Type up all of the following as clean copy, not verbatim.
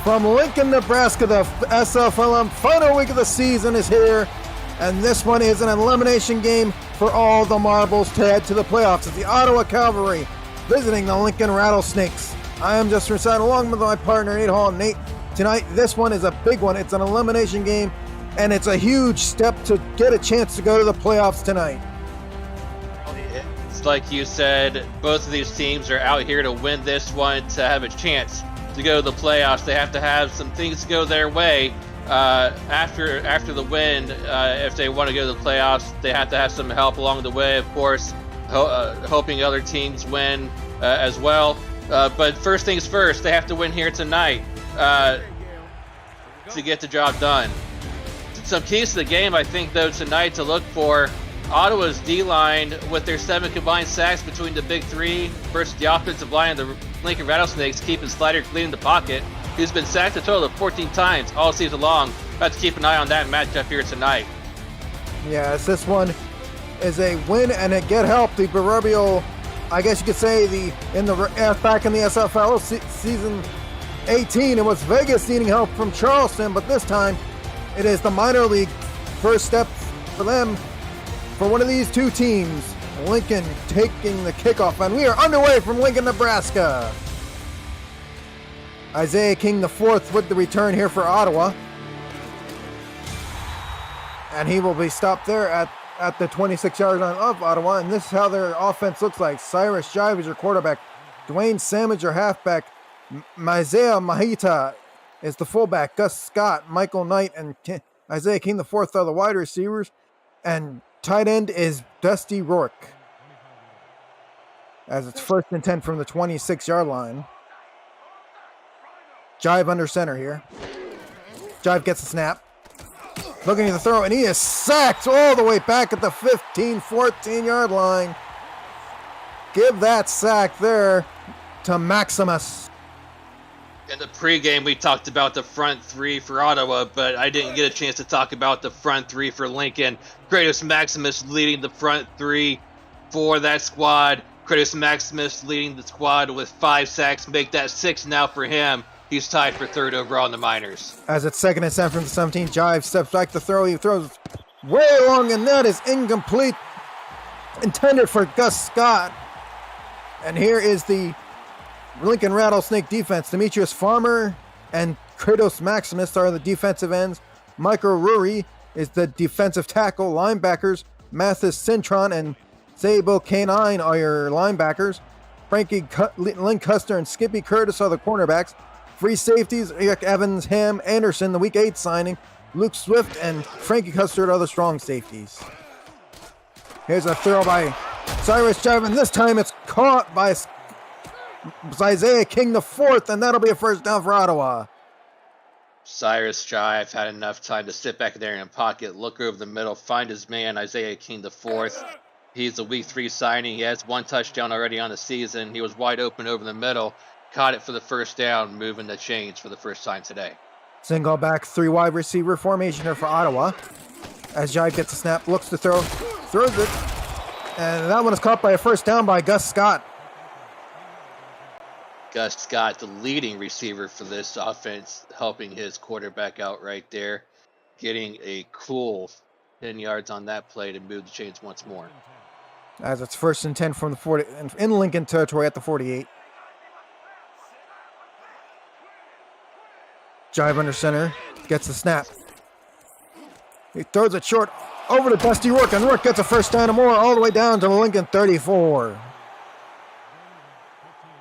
From Lincoln, Nebraska, the SFLm final week of the season is here, and this one is an elimination game for all the marbles to head to the playoffs. It's the Ottawa Cavalry visiting the Lincoln Rattlesnakes. I am Justin Rosado along with my partner Nate Hall. Nate, tonight this one is a big one. It's an elimination game, and it's a huge step to get a chance to go to the playoffs tonight. It's like you said, both of these teams are out here to win this one to have a chance to go to the playoffs. They have to have some things go their way after the win. If they want to go to the playoffs, they have to have some help along the way, of course, hoping other teams win as well. But first things first, they have to win here tonight to get the job done. Some keys to the game, I think, though, tonight to look for: Ottawa's D-line with their 7 combined sacks between the big three versus the offensive line of the Lincoln Rattlesnakes, keeping Slider clean in the pocket, who's been sacked a total of 14 times all season long. About to keep an eye on that matchup here tonight. Yes, this one is a win and a get help. The proverbial, I guess you could say, back in the SFL season 18, it was Vegas needing help from Charleston, but this time it is the minor league first step for them. For one of these two teams, Lincoln taking the kickoff, and we are underway from Lincoln, Nebraska. Isaiah King IV with the return here for Ottawa. And he will be stopped there at the 26-yard line of Ottawa, and this is how their offense looks like. Cyrus Jive is your quarterback. Dwayne Savage, your halfback. Isaiah Mahita is the fullback. Gus Scott, Michael Knight, and Isaiah King IV are the wide receivers. And tight end is Dusty Rourke, as it's 1st and 10 from the 26-yard line. Jive under center here. Jive gets the snap. Looking at the throw, and he is sacked all the way back at the 15, 14-yard line. Give that sack there to Maximus. In the pregame, we talked about the front three for Ottawa, but I didn't get a chance to talk about the front three for Lincoln. Kratos Maximus leading the front three for that squad. Kratos Maximus leading the squad with 5 sacks. Make that 6 now for him. He's tied for 3rd overall in the minors. As it's 2nd and 7 from the 17, Jive steps back to throw. He throws way long, and that is incomplete. Intended for Gus Scott. And here is the Lincoln Rattlesnake defense. Demetrius Farmer and Kratos Maximus are the defensive ends. Michael Ruri is the defensive tackle. Linebackers, Mathis Cintron and Sable K9 are your linebackers. Frankie Lynn Custer and Skippy Curtis are the cornerbacks. Free safeties, Eric Evans, Ham Anderson, the Week 8 signing. Luke Swift and Frankie Custer are the strong safeties. Here's a throw by Cyrus Jive, and this time it's caught by Isaiah King IV, and that'll be a first down for Ottawa. Cyrus Jive had enough time to sit back there in the pocket, look over the middle, find his man, Isaiah King IV. He's a Week 3 signing. He has 1 touchdown already on the season. He was wide open over the middle, caught it for the first down, moving the chains for the first time today. Single back, 3 wide receiver formation here for Ottawa. As Jive gets a snap, looks to throw, throws it, and that one is caught by a first down by Gus Scott. Gus Scott, the leading receiver for this offense, helping his quarterback out right there, getting a cool 10 yards on that play to move the chains once more. As it's 1st and 10 from the 40 in Lincoln territory at the 48. Jive under center, gets the snap. He throws it short over to Dusty Rourke, and Rourke gets a first down and more all the way down to the Lincoln 34.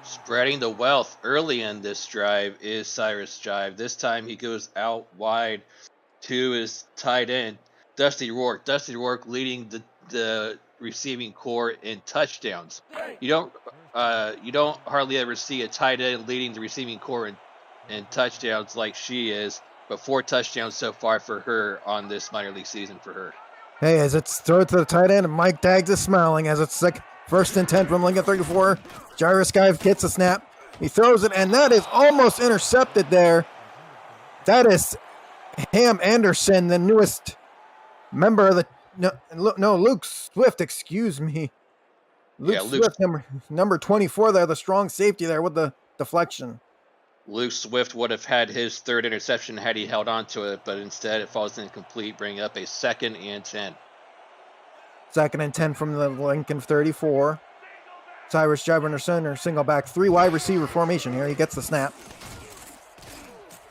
Spreading the wealth early in this drive is Cyrus Jive. This time he goes out wide to his tight end, Dusty Rourke. Dusty Rourke leading the receiving core in touchdowns. You don't hardly ever see a tight end leading the receiving core in touchdowns like she is, but 4 touchdowns so far for her on this minor league season for her. Hey, as it's thrown to the tight end, and Mike Daggs is smiling as it's 1st and 10 from Lincoln 34. Jairus Guy gets a snap. He throws it, and that is almost intercepted there. That is Ham Anderson, the newest member of the... No, Luke Swift, excuse me. Luke Swift, number 24 there, the strong safety there with the deflection. Luke Swift would have had his third interception had he held on to it, but instead it falls incomplete, bringing up a 2nd and 10. 2nd and 10 from the Lincoln 34. Cyrus Jive under center, single back, 3 wide receiver formation here. He gets the snap.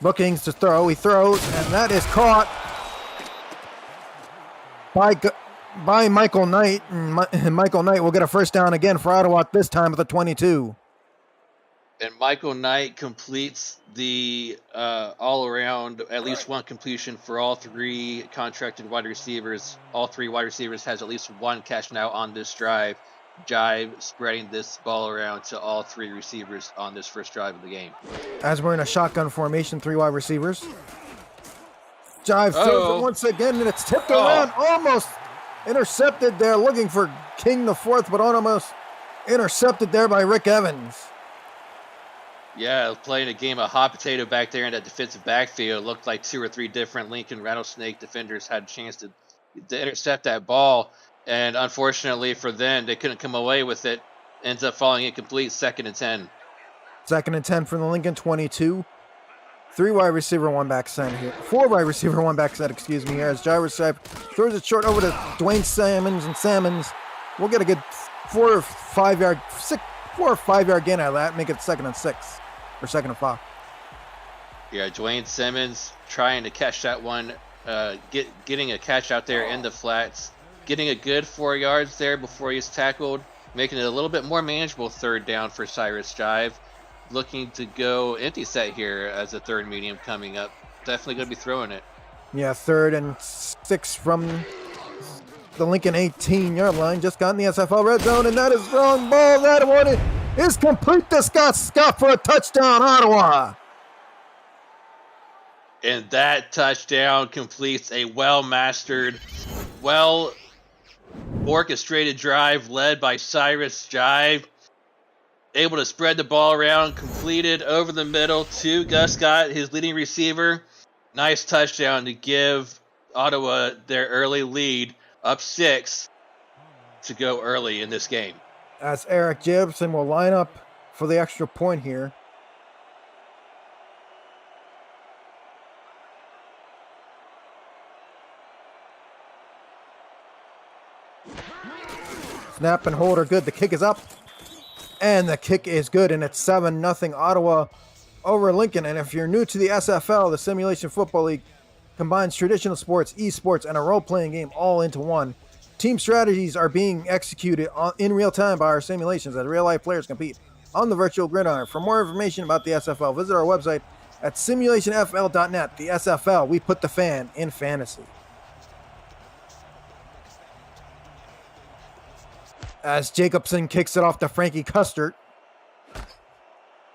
Bookings to throw. He throws, and that is caught by Michael Knight. And Michael Knight will get a first down again for Ottawa, this time at the 22. And Michael Knight completes the all-around, at least one completion for all 3 contracted wide receivers. All 3 wide receivers has at least one catch now on this drive. Jive spreading this ball around to all 3 receivers on this first drive of the game. As we're in a shotgun formation, 3 wide receivers. Jive throws it once again, and it's tipped around, almost intercepted there, looking for King the Fourth, but almost intercepted there by Rick Evans. Yeah, playing a game of hot potato back there in that defensive backfield. Looked like 2 or 3 different Lincoln Rattlesnake defenders had a chance to intercept that ball. And unfortunately for them, they couldn't come away with it. Ends up falling incomplete, 2nd and 10. 2nd and 10 from the Lincoln 22. 3 wide receiver, 1 back set here. 4 wide receiver, 1 back set, excuse me, here. As Jairus throws it short over to Dwayne Salmons, and Salmons will get a good 4 or 5 yard gain out of that, make it 2nd and 6. Or 2nd and 5. Yeah, Dwayne Simmons trying to catch that one, getting a catch out there in the flats, getting a good 4 yards there before he's tackled, making it a little bit more manageable 3rd down for Cyrus Jive. Looking to go empty set here as a 3rd medium coming up. Definitely going to be throwing it. Yeah, 3rd and 6 from the Lincoln 18-yard line. Just got in the SFL red zone, and that is wrong ball. That one is complete to Scott for a touchdown, Ottawa. And that touchdown completes a well-mastered, well-orchestrated drive led by Cyrus Jive. Able to spread the ball around, completed over the middle to Gus Scott, his leading receiver. Nice touchdown to give Ottawa their early lead, up 6 to go early in this game. As Eric Gibson will line up for the extra point here. Snap and hold are good. The kick is up. And the kick is good, and it's 7-0 Ottawa over Lincoln. And if you're new to the SFL, the Simulation Football League combines traditional sports, esports, and a role-playing game all into one. Team strategies are being executed in real time by our simulations as real-life players compete on the virtual gridiron. For more information about the SFL, visit our website at simulationfl.net. The SFL, we put the fan in fantasy. As Jacobson kicks it off to Frankie Custard.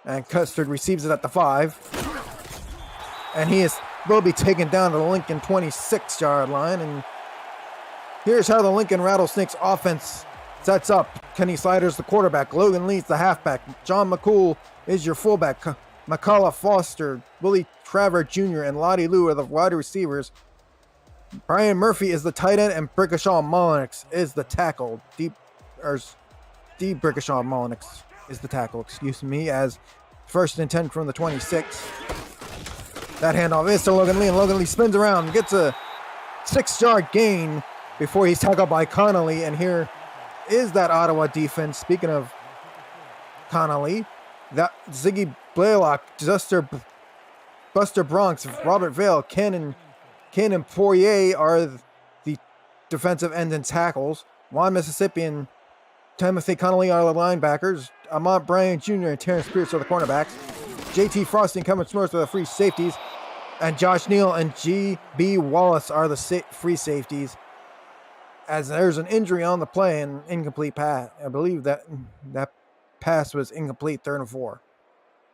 And Custard receives it at the 5. And he will be taken down to the Lincoln 26-yard line. And here's how the Lincoln Rattlesnakes offense sets up. Kenny Sliders the quarterback. Logan Leeds the halfback. John McCool is your fullback. McCullough Foster, Willie Traver Jr., and Lottie Lou are the wide receivers. Brian Murphy is the tight end, and Brickashaw Mullenix is the tackle. Steve Brickashaw Mullenix is the tackle, excuse me, as 1st and 10 from the 26. That handoff is to Logan Lee, and Logan Lee spins around and gets a 6-yard gain before he's tackled by Connolly. And here is that Ottawa defense. Speaking of Connolly, that Ziggy Blaylock, Buster Bronx, Robert Vale, Ken and Poirier are the defensive ends and tackles. Juan Mississippi and Timothy Connolly are the linebackers. Amont Bryan Jr. and Terrence Pierce are the cornerbacks. JT Frosty and Kevin Smurfs are the free safeties. And Josh Neal and G.B. Wallace are the free safeties. As there's an injury on the play and incomplete pass. I believe that pass was incomplete, 3rd and 4.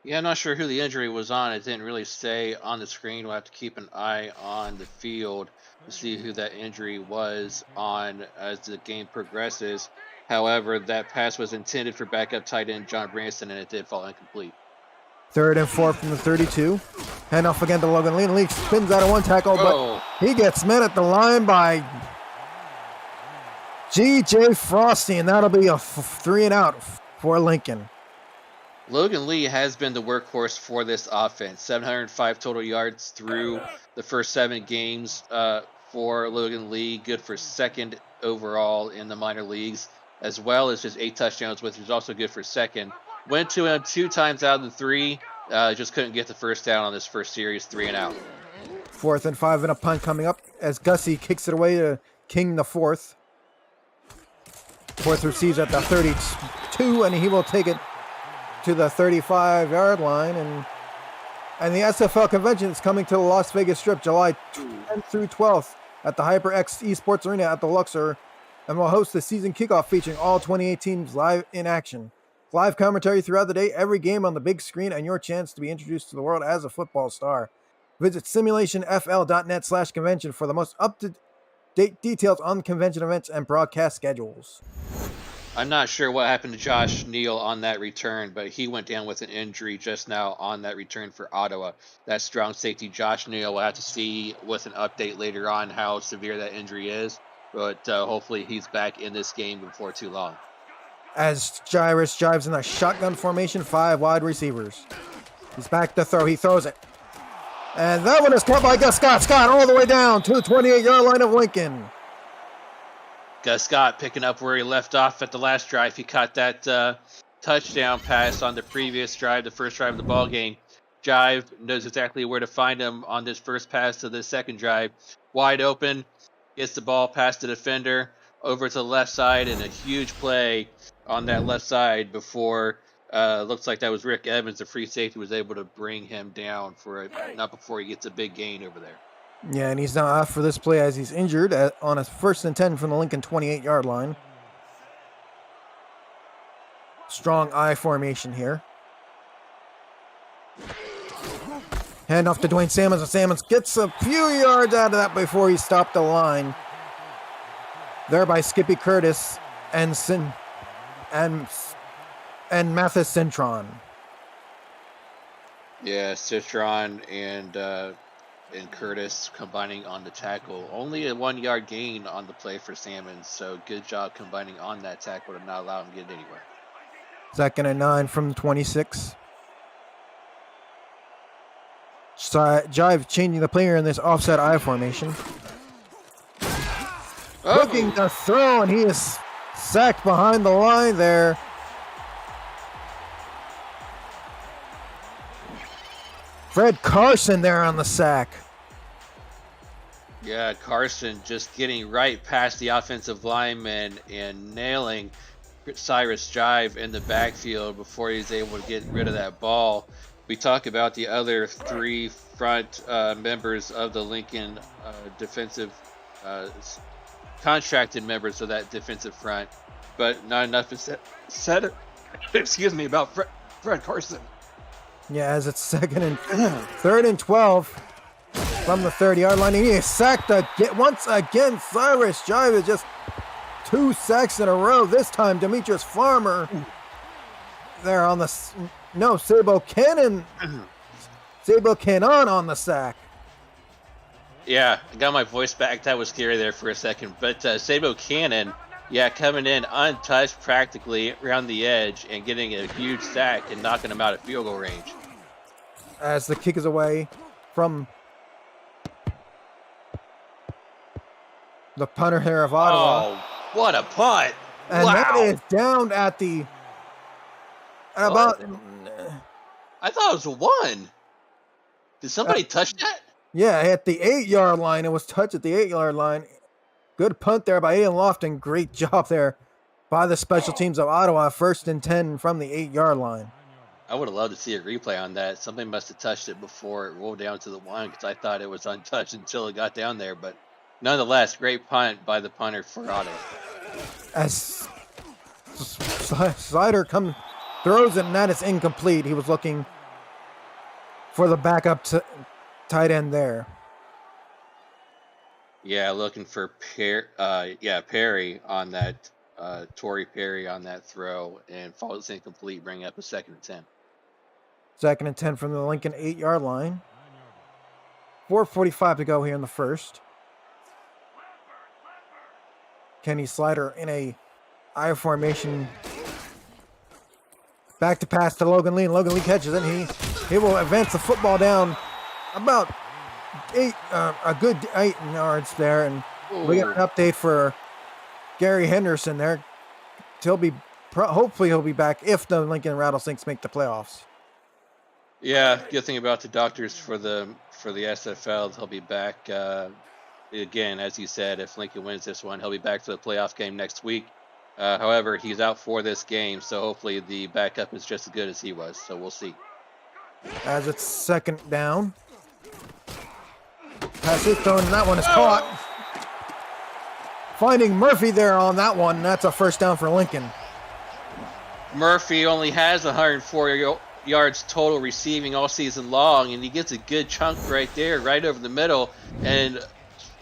Yeah, I'm not sure who the injury was on. It didn't really say on the screen. We'll have to keep an eye on the field to see who that injury was on as the game progresses. However, that pass was intended for backup tight end John Branson, and it did fall incomplete. 3rd and 4 from the 32. Handoff again to Logan Lee. Lee spins out of one tackle, but he gets met at the line by G.J. Frosty, and that'll be a 3 and out for Lincoln. Logan Lee has been the workhorse for this offense. 705 total yards through the first 7 games for Logan Lee. Good for second overall in the minor leagues, as well as just 8 touchdowns, which is also good for second. Went to him 2 times out of the 3. Just couldn't get the first down on this first series, 3 and out. 4th and 5 and a punt coming up as Gussie kicks it away to King the 4th. 4th receives at the 32, and he will take it to the 35-yard line. And the SFL convention is coming to the Las Vegas Strip July 10th through 12th at the HyperX Esports Arena at the Luxor, and will host the season kickoff featuring all 28 teams live in action. Live commentary throughout the day, every game on the big screen, and your chance to be introduced to the world as a football star. Visit simulationfl.net/convention for the most up-to-date details on convention events and broadcast schedules. I'm not sure what happened to Josh Neal on that return, but he went down with an injury just now on that return for Ottawa. That strong safety Josh Neal, we'll have to see with an update later on how severe that injury is, but hopefully he's back in this game before too long. As Jairus drives in a shotgun formation, 5 wide receivers. He's back to throw. He throws it. And that one is caught by Gus Scott. Scott all the way down to the 28-yard line of Lincoln. Gus Scott picking up where he left off at the last drive. He caught that touchdown pass on the previous drive, the first drive of the ball game. Jive knows exactly where to find him on this first pass to the second drive. Wide open, gets the ball past the defender, over to the left side, and a huge play on that left side before looks like that was Rick Evans, the free safety, was able to bring him down not before he gets a big gain over there. Yeah, and he's now off for this play as he's injured on a 1st and 10 from the Lincoln 28-yard line. Strong I formation here. Hand off to Dwayne Salmons, and Salmons gets a few yards out of that before he stopped the line. There by Skippy Curtis and Mathis Cintron. Yeah, Citron and Curtis combining on the tackle. Only a 1-yard gain on the play for Salmons, so good job combining on that tackle to not allow him to get anywhere. 2nd and 9 from the 26. Jive changing the player in this offset I formation. Looking to throw, and he is sacked behind the line there. Fred Carson there on the sack. Yeah, Carson just getting right past the offensive lineman and nailing Cyrus Jive in the backfield before he's able to get rid of that ball. We talk about the other 3 front members of the Lincoln defensive contracted members of that defensive front, but not enough is said about Fred Carson. Yeah, as it's 3rd and 12 from the 30-yard line. He is sacked once again. Cyrus Jive is just 2 sacks in a row. This time, Demetrius Farmer there on the... No, Sabo Cannon on the sack. Yeah, I got my voice back. That was scary there for a second. But Sabo Cannon, coming in untouched practically around the edge and getting a huge sack and knocking him out at field goal range. As the kick is away from the punter here of Ottawa. Oh, what a punt. And that is down at the... about... I thought it was a 1. Did somebody touch that? Yeah, at the 8-yard line. It was touched at the 8-yard line. Good punt there by Aiden Lofton. Great job there by the special teams of Ottawa. 1st and 10 from the 8-yard line. I would have loved to see a replay on that. Somebody must have touched it before it rolled down to the line because I thought it was untouched until it got down there. But nonetheless, great punt by the punter for Ottawa. As Slider throws it, and that is incomplete. He was looking for the backup tight end there. Yeah, looking for Perry on that, Torrey Perry on that throw, and falls incomplete, bringing up a 2nd and 10. 2nd and 10 from the Lincoln 8-yard line. 4:45 to go here in the first. Kenny Slider in a I formation Back to pass to Logan Lee, and Logan Lee catches it. He will advance the football down about a good 8 yards there, and we got an update for Gary Henderson there. Hopefully he'll be back if the Lincoln Rattlesnakes make the playoffs. Yeah, good thing about the doctors for the SFL, he'll be back again, as you said. If Lincoln wins this one, he'll be back for the playoff game next week. However, he's out for this game, so hopefully the backup is just as good as he was. So we'll see. As it's second down, pass is thrown, and that one is caught. Finding Murphy there on that one. That's a first down for Lincoln. Murphy only has 104 yards total receiving all season long, and he gets a good chunk right there, right over the middle, and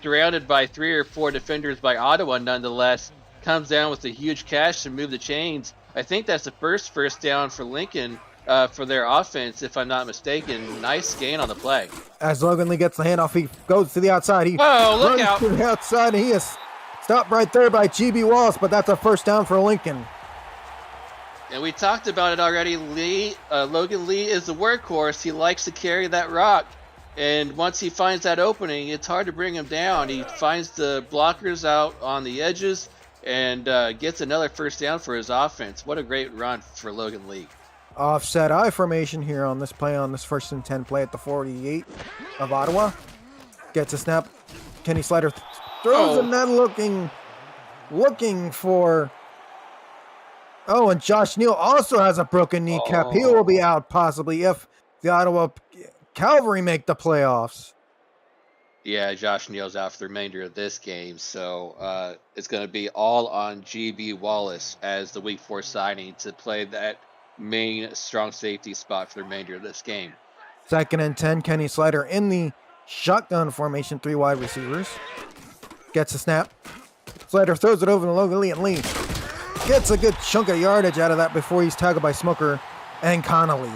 surrounded by 3 or 4 defenders by Ottawa nonetheless. Comes down with a huge catch to move the chains. I think that's the first down for Lincoln for their offense, if I'm not mistaken. Nice gain on the play. As Logan Lee gets the handoff, he goes to the outside. He look out to the outside, and he is stopped right there by GB Wallace, but that's a first down for Lincoln. And we talked about it already. Logan Lee is the workhorse. He likes to carry that rock. And once he finds that opening, it's hard to bring him down. He finds the blockers out on the edges and gets another first down for his offense. What a great run for Logan Lee. Offset I formation here on this play, on this 1st and 10 play at the 48 of Ottawa. Gets a snap. Kenny Slider throws, and then looking for... Oh, and Josh Neal also has a broken kneecap. He will be out possibly if the Ottawa Cavalry make the playoffs. Yeah, Josh Neal's out for the remainder of this game, so it's going to be all on GB Wallace as the Week 4 signing to play that main strong safety spot for the remainder of this game. 2nd and 10, Kenny Slider in the shotgun formation, 3 wide receivers. Gets a snap. Slider throws it over to Logan Lee, and Lee gets a good chunk of yardage out of that before he's tackled by Smoker and Connolly.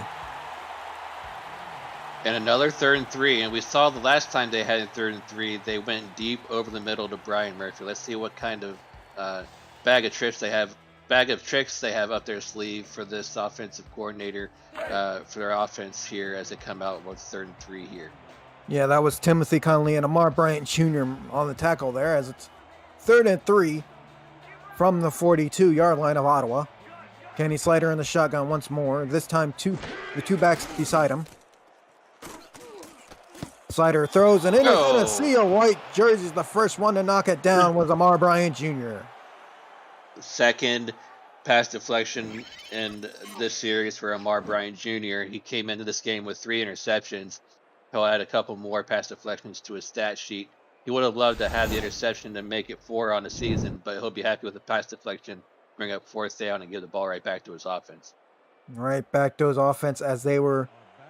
And another 3rd and 3, and we saw the last time they had a 3rd and 3, they went deep over the middle to Brian Murphy. Let's see what kind of bag of tricks they have up their sleeve for this offensive coordinator for their offense here as they come out with 3rd and 3 here. Yeah, that was Timothy Connolly and Amar Bryant Jr. on the tackle there, as it's 3rd and 3 from the 42-yard line of Ottawa. Kenny Slider in the shotgun once more. This time the two backs beside him. Slider throws, and in a sea of white jerseys, the first one to knock it down was Amar Bryant Jr. Second pass deflection in this series for Amar Bryant Jr. He came into this game with 3 interceptions. He'll add a couple more pass deflections to his stat sheet. He would have loved to have the interception to make it 4 on the season, but he'll be happy with the pass deflection, bring up 4th down, and give the ball right back to his offense. Right back to his offense as they are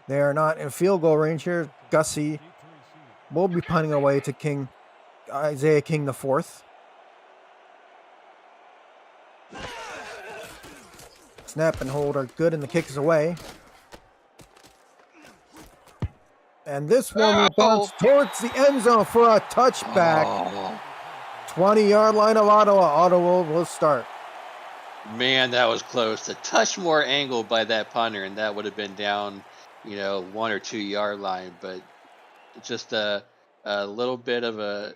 not in field goal range here. Gussie will be punting away to Isaiah King the 4th. Snap and hold are good, and the kick is away. And this one will bounce towards the end zone for a touchback. 20-yard line of Ottawa. Ottawa will start. Man, that was close. A touch more angle by that punter, and that would have been down, 1 or 2 yard line. But just a little bit of a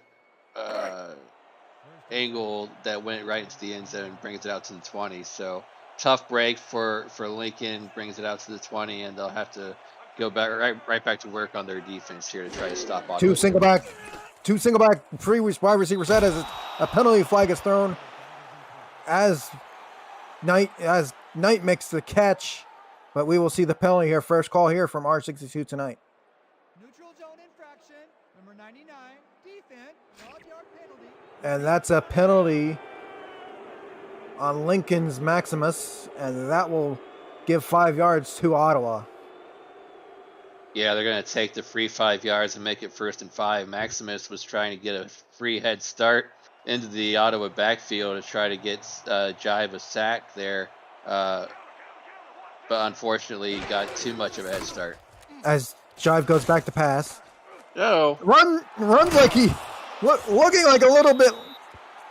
angle that went right into the end zone, brings it out to the 20. So tough break for Lincoln, brings it out to the 20, and they'll have to go back right back to work on their defense here to try to stop Ottawa. Two single back, 3 wide receiver set as a penalty flag is thrown as Knight makes the catch, but we will see the penalty here. First call here from R62 tonight. Neutral zone infraction, number 99, defense, 12-yard penalty. And that's a penalty on Lincoln's Maximus, and that will give 5 yards to Ottawa. Yeah, they're going to take the free 5 yards and make it 1st and 5. Maximus was trying to get a free head start into the Ottawa backfield to try to get Jive a sack there. But unfortunately, he got too much of a head start. As Jive goes back to pass. Runs like looking like a little bit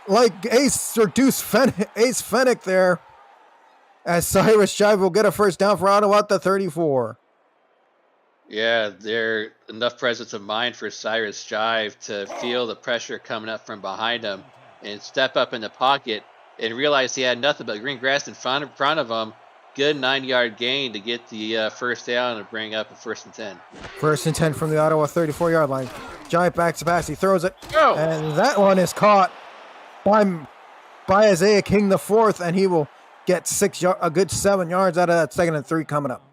like Ace or Ace Fennec there. as Cyrus Jive will get a first down for Ottawa at the 34. Yeah, there enough presence of mind for Cyrus Jive to feel the pressure coming up from behind him and step up in the pocket and realize he had nothing but green grass in front of him. Good 9-yard gain to get the first down and bring up a 1st and 10. 1st and 10 from the Ottawa 34-yard line. Jive backs to pass. He throws it. Oh. And that one is caught by Isaiah King the fourth, and he will get a good 7 yards out of that 2nd and 3 coming up.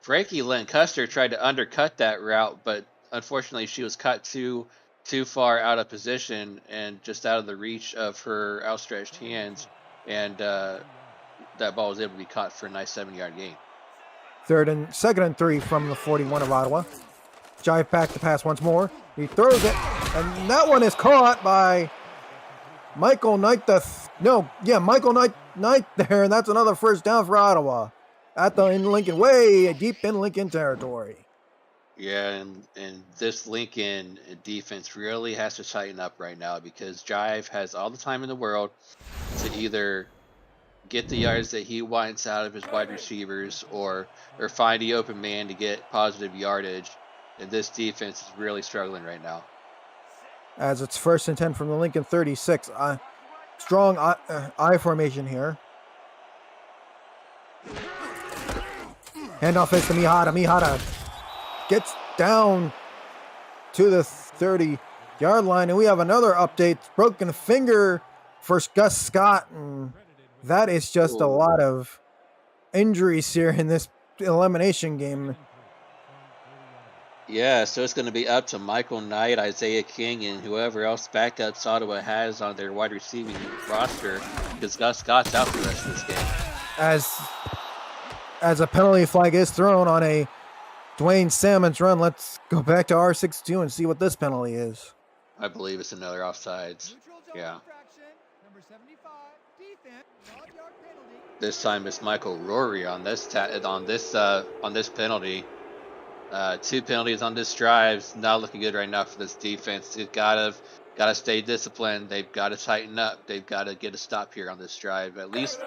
Frankie Lynn Custer tried to undercut that route, but unfortunately she was cut too far out of position and just out of the reach of her outstretched hands, and that ball was able to be caught for a nice 7-yard gain. 2nd and 3 from the 41 of Ottawa. Jive back to pass once more. He throws it, and that one is caught by Michael Knight. Michael Knight there, and that's another first down for Ottawa. In Lincoln, way deep in Lincoln territory. Yeah, and this Lincoln defense really has to tighten up right now because Jive has all the time in the world to either get the yards that he wants out of his wide receivers or find the open man to get positive yardage. And this defense is really struggling right now. As it's 1st and 10 from the Lincoln 36. Strong I formation here. Handoff is to Mihata. Mihata gets down to the 30-yard line, and we have another update. Broken finger for Gus Scott, and that is just a lot of injuries here in this elimination game. Yeah, so it's going to be up to Michael Knight, Isaiah King, and whoever else backups Ottawa has on their wide receiving roster because Gus Scott's out for the rest of this game. As a penalty flag is thrown on a Dwayne Salmon's run, let's go back to R62 and see what this penalty is. I believe it's another offsides. Yeah. This time it's Michael Rory on this penalty. 2 penalties on this drive. It's not looking good right now for this defense. They've gotta stay disciplined. They've got to tighten up. They've got to get a stop here on this drive. At least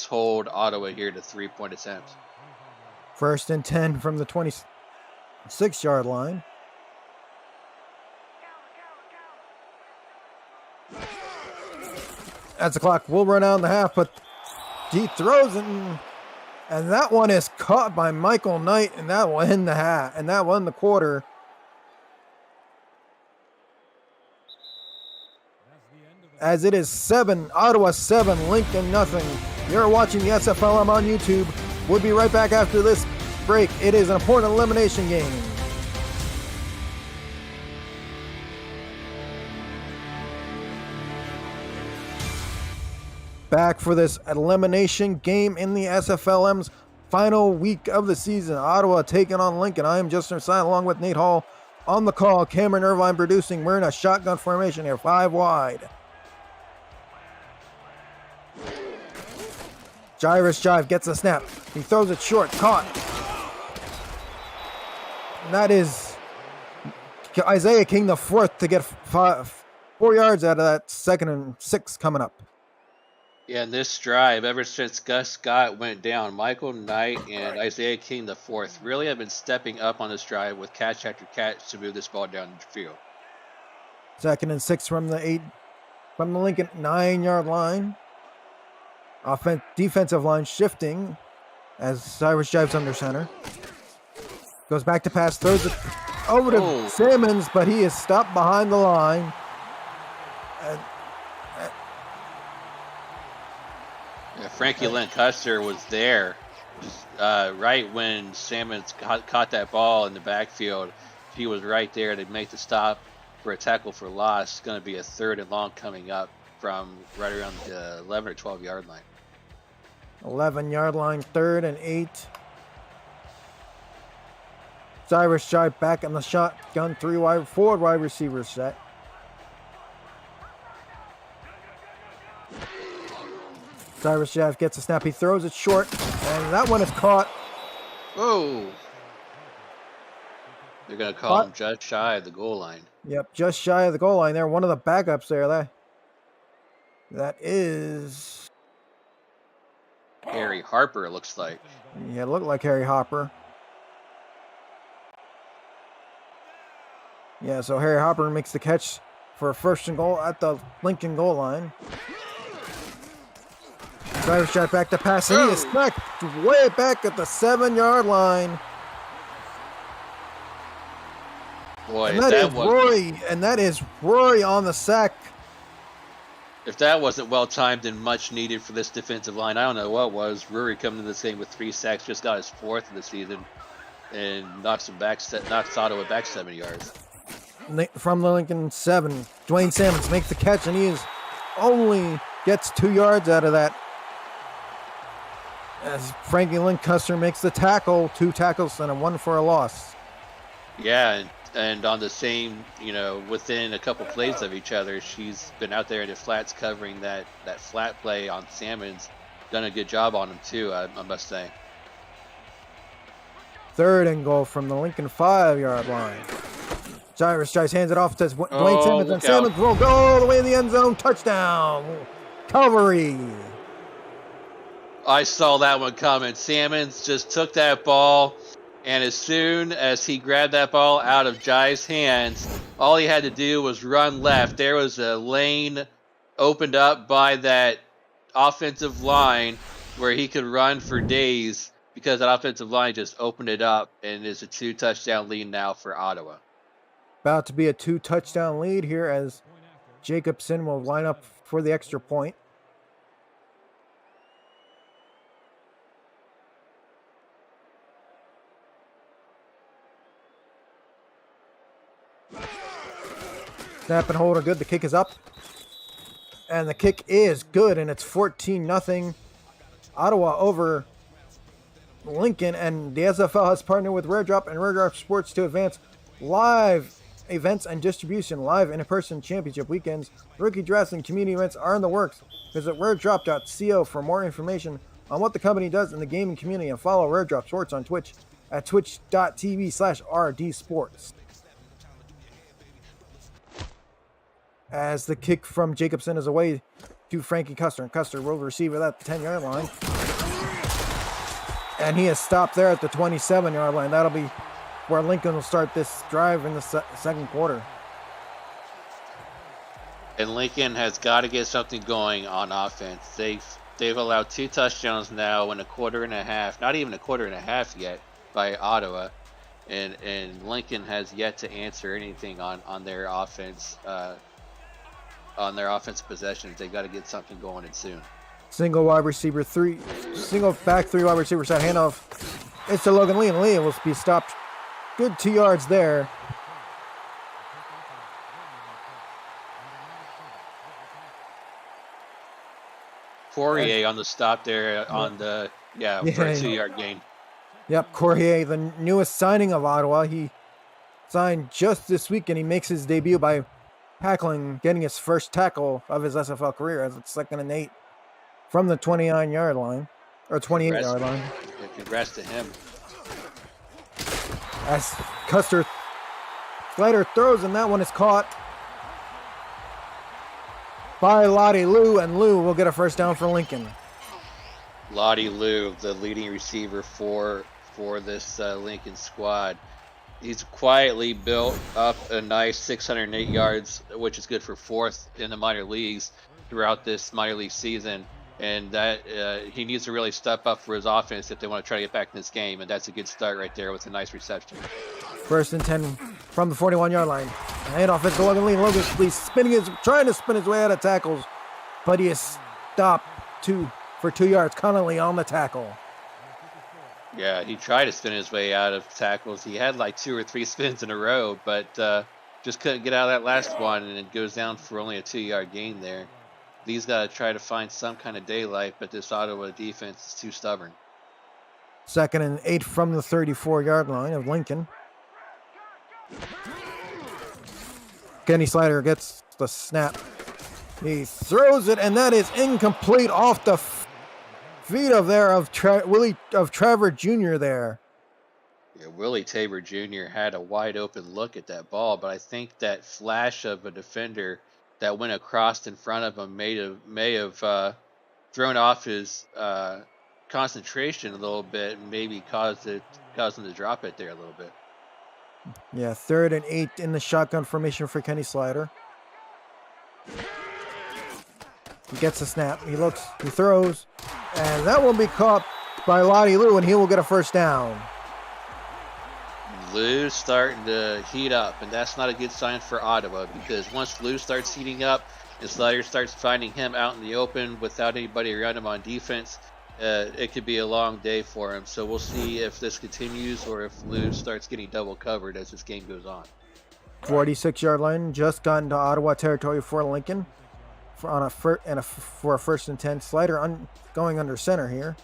hold Ottawa here to 3-point attempts. 1st and 10 from the 26-yard line. As the clock will run out in the half, but he throws it, and that one is caught by Michael Knight, and that one in the half, and that won the quarter. As it is Ottawa 7, Lincoln nothing. You're watching the SFLm on YouTube. We'll be right back after this break. It is an important elimination game. Back for this elimination game in the SFLm's final week of the season. Ottawa taking on Lincoln. I am Justin Side along with Nate Hall on the call. Cameron Irvine producing. We're in a shotgun formation here, 5 wide. Jive gets a snap. He throws it short. Caught. And that is Isaiah King the fourth to get 4 yards out of that 2nd and 6 coming up. Yeah, in this drive, ever since Gus Scott went down, Michael Knight and Isaiah King the fourth really have been stepping up on this drive with catch after catch to move this ball down the field. 2nd and 6 from the Lincoln 9-yard line. Defensive line shifting as Cyrus Jive's under center. Goes back to pass, throws it over to Simmons, but he is stopped behind the line. Frankie Lynn Custer was there right when Simmons caught that ball in the backfield. He was right there to make the stop for a tackle for loss. It's going to be a 3rd and long coming up from right around the 11 or 12-yard line. 11-yard line, 3rd and 8. Cyrus Jive back in the shotgun, 4 wide receiver set. Cyrus Jive gets a snap. He throws it short, and that one is caught. Whoa. They're going to call him just shy of the goal line. Yep, just shy of the goal line there. One of the backups there. That is Harry Harper, it looks like. Yeah, it looked like Harry Hopper. Yeah, so Harry Hopper makes the catch for a first and goal at the Lincoln goal line. Driver's shot back to pass, and he is smacked way back at the 7-yard line. Boy, And that is Rory on the sack. If that wasn't well timed and much needed for this defensive line, I don't know what was. Rory coming to this game with 3 sacks, just got his 4th of the season, and knocks Ottawa back 7 yards. From the Lincoln 7, Dwayne Sammons makes the catch, and he only gets 2 yards out of that. As Frankie Lancaster makes the tackle, 2 tackles and a 1 for a loss. Yeah, and on the same, within a couple plays of each other, she's been out there in the flats covering that flat play on Sammons. Done a good job on him too, I must say. 3rd and goal from the Lincoln 5-yard line. Cyrus Trice hands it off to Dwayne Sammons, and Sammons will go all the way in the end zone. Touchdown, Calvary. I saw that one coming. Sammons just took that ball, and as soon as he grabbed that ball out of Jai's hands, all he had to do was run left. There was a lane opened up by that offensive line where he could run for days because that offensive line just opened it up, and it's a 2-touchdown lead now for Ottawa. About to be a 2-touchdown lead here as Jacobson will line up for the extra point. Snap and hold are good. The kick is up. And the kick is good, and it's 14-0. Ottawa over Lincoln, and the SFL has partnered with Rare Drop and Rare Drop Sports to advance live events and distribution. Live in-person championship weekends, rookie drafts, and community events are in the works. Visit raredrop.co for more information on what the company does in the gaming community, and follow Rare Drop Sports on Twitch at twitch.tv/rdsports. As the kick from Jacobson is away to Frankie Custer, and Custer will receive it at the 10-yard line. And he is stopped there at the 27-yard line. That'll be where Lincoln will start this drive in the second quarter. And Lincoln has got to get something going on offense. They've allowed 2 touchdowns now in a quarter and a half, not even a quarter and a half yet, by Ottawa. And Lincoln has yet to answer anything on their offense. On their offensive possessions, they got to get something going and soon. Single back 3 wide receiver side handoff. It's to Logan Lee, and Lee will be stopped. Good 2 yards there. Poirier on the stop there for a 2-yard gain. Yep, Poirier, the newest signing of Ottawa. He signed just this week, and he makes his debut by getting his first tackle of his SFL career as it's 2nd and 8 from the 29-yard line, or 28-yard line. Yeah, congrats to him. As Custer slider throws, and that one is caught by Lottie Lou, and Lou will get a first down for Lincoln. Lottie Lou, the leading receiver for this Lincoln squad. He's quietly built up a nice 608 yards, which is good for 4th in the minor leagues throughout this minor league season. And that he needs to really step up for his offense if they want to try to get back in this game. And that's a good start right there with a nice reception. 1st and 10 from the 41-yard line. Handoff is to Logan Lee. Logan Lee trying to spin his way out of tackles, but he is stopped for 2 yards. Connolly on the tackle. Yeah, he tried to spin his way out of tackles. He had like 2 or 3 spins in a row, but just couldn't get out of that last one, and it goes down for only a 2-yard gain there. He's got to try to find some kind of daylight, but this Ottawa defense is too stubborn. 2nd and 8 from the 34-yard line of Lincoln. Kenny Slider gets the snap. He throws it, and that is incomplete off the feet of Trevor Jr. there. Yeah, Willie Tabor Jr. had a wide open look at that ball, but I think that flash of a defender that went across in front of him may have thrown off his concentration a little bit and maybe caused them to drop it there a little bit. Yeah, 3rd and 8 in the shotgun formation for Kenny Slider. He gets a snap. He looks. He throws. And that will be caught by Lottie Lou, and he will get a first down. Lou's starting to heat up, and that's not a good sign for Ottawa, because once Lou starts heating up and Slider starts finding him out in the open without anybody around him on defense, it could be a long day for him. So we'll see if this continues or if Lou starts getting double covered as this game goes on. 46-yard line, just got into Ottawa territory for Lincoln for a 1st and 10. Slider going under center here.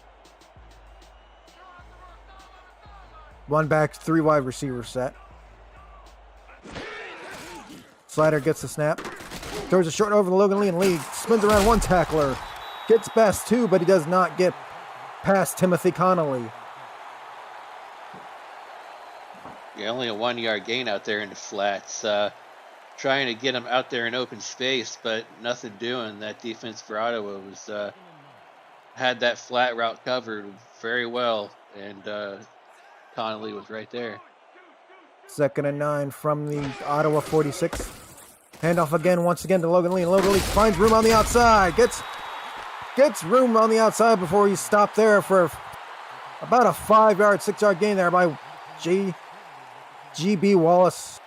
1 back, 3 wide receiver set. Slider gets the snap. Throws a short over to Logan Lee, and Lee spins around 1 tackler. Gets past 2, but he does not get past Timothy Connolly. Yeah, only a 1-yard gain out there in the flats. Trying to get him out there in open space, but nothing doing. That defense for Ottawa was had that flat route covered very well, and Connolly was right there. 2nd and 9 from the Ottawa 46. Handoff again, once again to Logan Lee. Logan Lee finds room on the outside. Gets room on the outside before he's stopped there for about a 5-yard, 6-yard gain there by G.B. Wallace.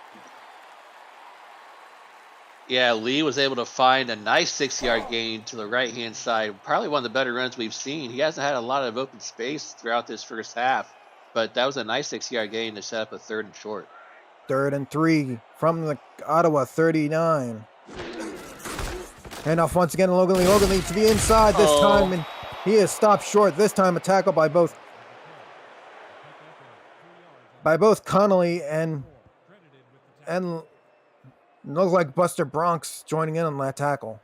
Yeah, Lee was able to find a nice 6-yard gain to the right-hand side. Probably one of the better runs we've seen. He hasn't had a lot of open space throughout this first half, but that was a nice 6-yard gain to set up a 3rd and short. 3rd and 3 from the Ottawa 39. Handoff once again to Logan Lee. Logan Lee to the inside this time, and he is stopped short. This time a tackle by both Connolly and looks like Buster Bronx joining in on that tackle.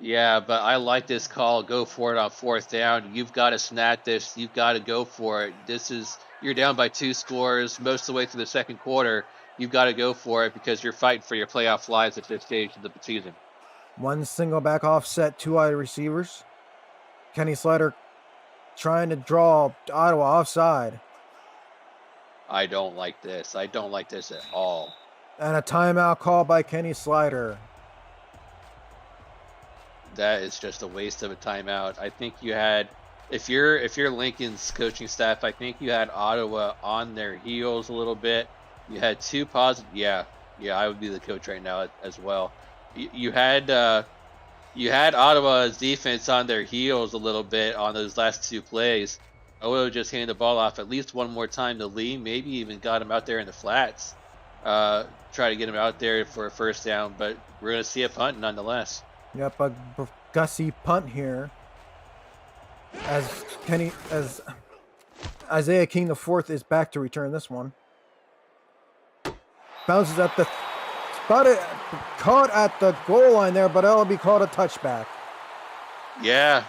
Yeah, but I like this call. Go for it on 4th down. You've got to snap this. You've got to go for it. You're down by 2 scores most of the way through the 2nd quarter. You've got to go for it because you're fighting for your playoff lives at this stage of the season. 1 single back offset, 2 wide receivers. Kenny Slider trying to draw Ottawa offside. I don't like this. I don't like this at all. And a timeout call by Kenny Slider. That is just a waste of a timeout. I think you had, if you're Lincoln's coaching staff, I think you had Ottawa on their heels a little bit. You had 2 positive. Yeah, I would be the coach right now as well. You had Ottawa's defense on their heels a little bit on those last 2 plays. I would have just handed the ball off at least one more time to Lee, maybe even got him out there in the flats. Try to get him out there for a 1st down, but we're going to see a punt nonetheless. Yep, a gussy punt here. As Isaiah King IV is back to return this one. Bounces at the caught at the goal line there, but it'll be called a touchback. Yeah,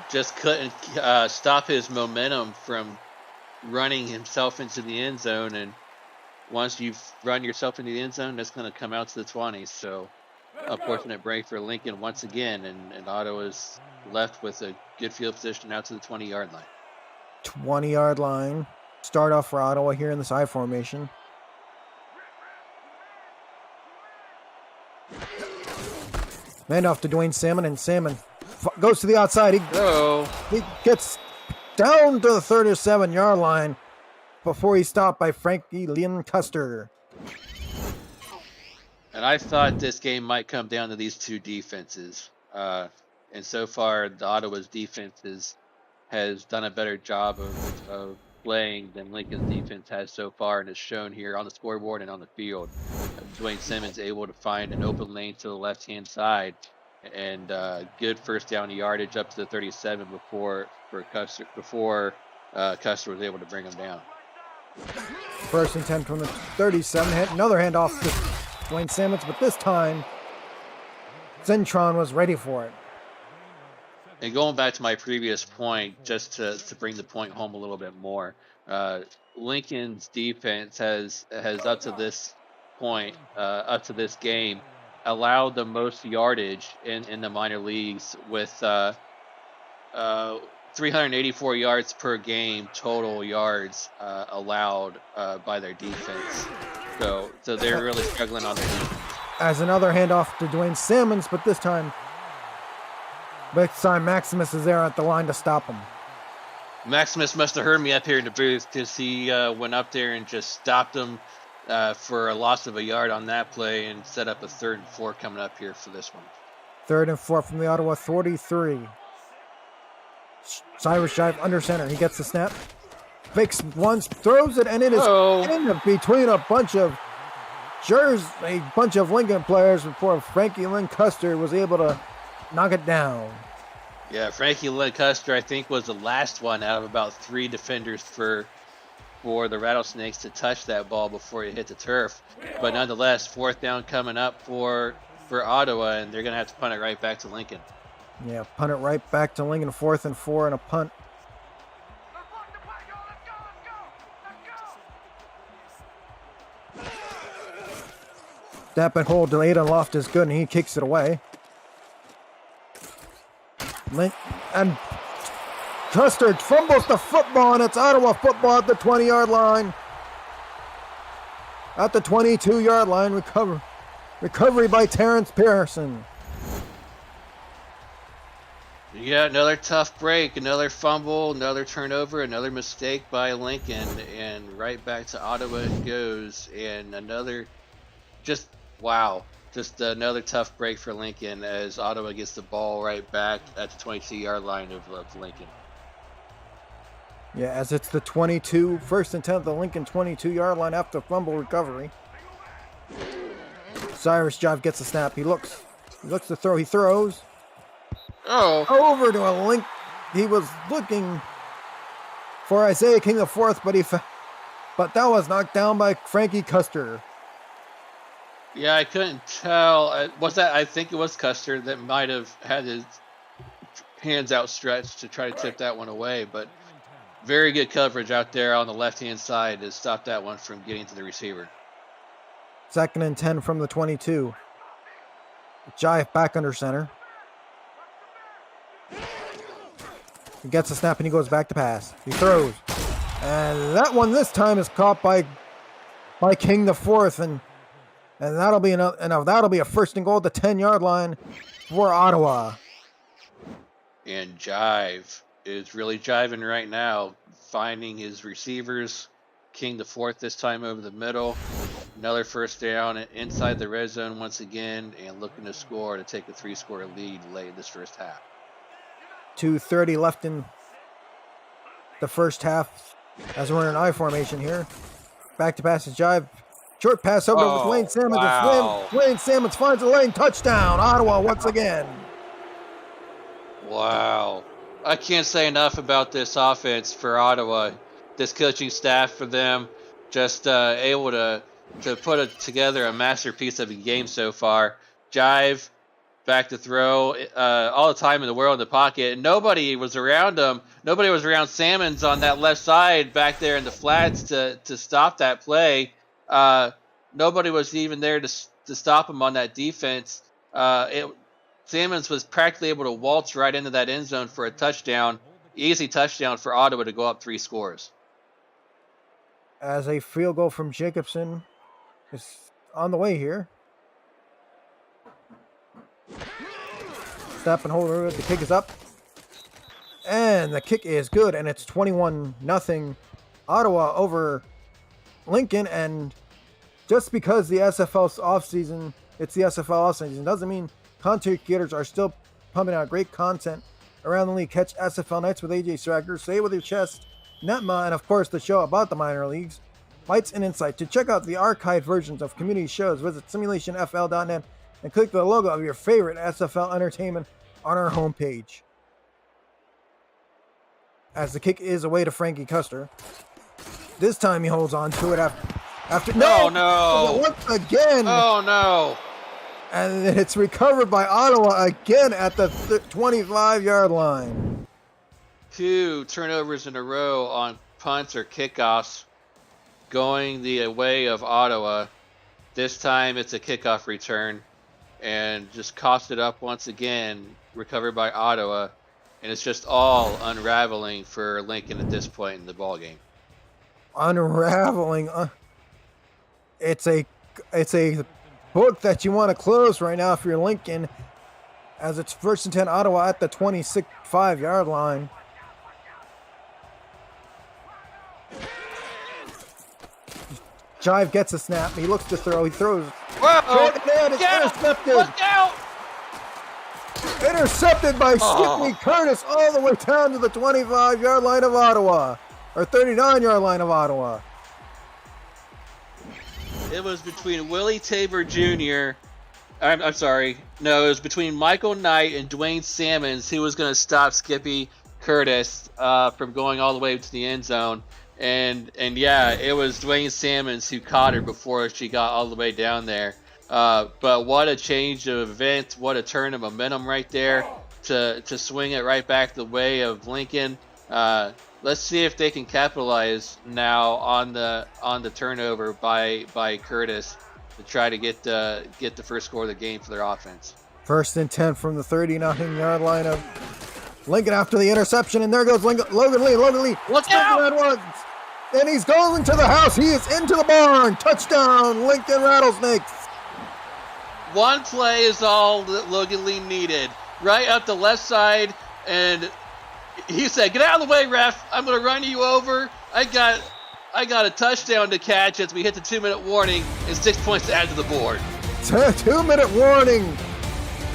just couldn't stop his momentum from running himself into the end zone, and once you've run yourself into the end zone, that's going to come out to the 20. So, unfortunate break for Lincoln once again, and Ottawa's left with a good field position out to the 20-yard line. 20-yard line. Start off for Ottawa here in the side formation. Handoff to Dwayne Salmon, and Salmon goes to the outside. He gets down to the 37-yard line before he's stopped by Frankie Lynn Custer. And I thought this game might come down to these 2 defenses. And so far, the Ottawa's defense has done a better job of playing than Lincoln's defense has so far, and it's shown here on the scoreboard and on the field. Dwayne Simmons able to find an open lane to the left-hand side, and good 1st down yardage up to the 37 before Custer was able to bring him down. 1st and 10 from the 37. Another handoff to Dwayne Simmons, but this time Zentron was ready for it. And going back to my previous point, just to bring the point home a little bit more, Lincoln's defense has up to this point, up to this game, allowed the most yardage in the minor leagues with 384 yards per game total yards allowed by their defense. So they're really struggling on their defense. As another handoff to Dwayne Simmons, but this time Maximus is there at the line to stop him. Maximus must have heard me up here in the booth because he went up there and just stopped him for a loss of a yard on that play and set up a 3rd and 4 coming up here for this one. 3rd and 4 from the Ottawa 43. Cyrus Jive under center. He gets the snap. Fakes once, throws it, and it is in between a bunch of Lincoln players before Frankie Lynn Custer was able to knock it down. Yeah, Frankie Lynn Custer, I think, was the last one out of about 3 defenders for the Rattlesnakes to touch that ball before it hit the turf. But nonetheless, 4th down coming up for Ottawa, and they're going to have to punt it right back to Lincoln. Yeah, punt it right back to Lincoln, 4th and 4 and a punt. Snap and hold delayed and Loft is good, and he kicks it away. And Custer fumbles the football, and it's Ottawa football at the 20-yard line. At the 22-yard line, recovery by Terrence Pearson. You got another tough break, another fumble, another turnover, another mistake by Lincoln, and right back to Ottawa it goes, and another another tough break for Lincoln as Ottawa gets the ball right back at the 22-yard line of Lincoln. Yeah, as it's the 1st and 10 at the Lincoln 22-yard line after fumble recovery. Cyrus Jive gets a snap. He looks to throw. He throws. Over to a Link. He was looking for Isaiah King IV, but that was knocked down by Frankie Custer. Yeah, I couldn't tell. I think it was Custer that might have had his hands outstretched to try to tip that one away, but very good coverage out there on the left-hand side to stop that one from getting to the receiver. 2nd and 10 from the 22. Jive back under center. He gets a snap and he goes back to pass. He throws. And that one this time is caught by King IV, and that'll be enough. And that'll be a 1st and goal at the 10-yard line for Ottawa. And Jive is really jiving right now, finding his receivers. King IV this time over the middle. Another 1st down inside the red zone once again, and looking to score to take a 3-score lead late in this first half. 2:30 left in the first half as we're in an I formation here. Back to pass to Jive. Short pass over with Wayne Sammons. Wow. Wayne Sammons finds a lane. Touchdown. Ottawa once again. Wow. I can't say enough about this offense for Ottawa. This coaching staff for them just able to put together a masterpiece of a game so far. Jive back to throw, all the time in the world in the pocket, and nobody was around him. Nobody was around Sammons on that left side back there in the flats to stop that play. Nobody was even there to stop him on that defense. Sammons was practically able to waltz right into that end zone for a touchdown. Easy touchdown for Ottawa to go up 3 scores. As a field goal from Jacobson is on the way here. Snap and hold. The kick is up. And the kick is good. And it's 21-0 Ottawa over Lincoln. And just because the SFL offseason, it's the SFL offseason, doesn't mean content creators are still pumping out great content around the league. Catch SFL Nights with AJ Stracker, Say It With Your Chest, Netma, and of course the show about the minor leagues, Fights and Insight. To check out the archived versions of community shows, visit simulationfl.net and click the logo of your favorite SFL entertainment on our homepage. As the kick is away to Frankie Custer. This time he holds on to it after no! Once again! Oh no! And it's recovered by Ottawa again at the 25-yard line. 2 turnovers in a row on punts or kickoffs going the way of Ottawa. This time it's a kickoff return and just cost it up once again, recovered by Ottawa. and it's just all unraveling for Lincoln at this point in the ball game. Unraveling. It's a book that you want to close right now if you're Lincoln, as it's 1st and 10 Ottawa at the 26-5-yard line. Jive gets a snap. He looks to throw. He throws. Whoa! It's intercepted. Look out! Intercepted by Skipney Curtis all the way down to the 25-yard line of Ottawa, or 39-yard line of Ottawa. It was between Willie Tabor Jr. I'm sorry. No, it was between Michael Knight and Dwayne Salmons who was going to stop Skippy Curtis from going all the way to the end zone. And yeah, it was Dwayne Salmons who caught her before she got all the way down there. But what a change of events, what a turn of momentum right there to swing it right back the way of Lincoln. Let's see if they can capitalize now on the turnover by Curtis to try to get the first score of the game for their offense. 1st and 10 from the 39-yard line of Lincoln after the interception, and there goes Logan Lee. Look out! Once, and he's going to the house. He is into the barn. Touchdown, Lincoln Rattlesnakes. One play is all that Logan Lee needed. Right up the left side, and he said, "Get out of the way, ref. I'm going to run you over. I got a touchdown to catch as we hit the 2-minute warning and 6 points to add to the board." 2-minute warning.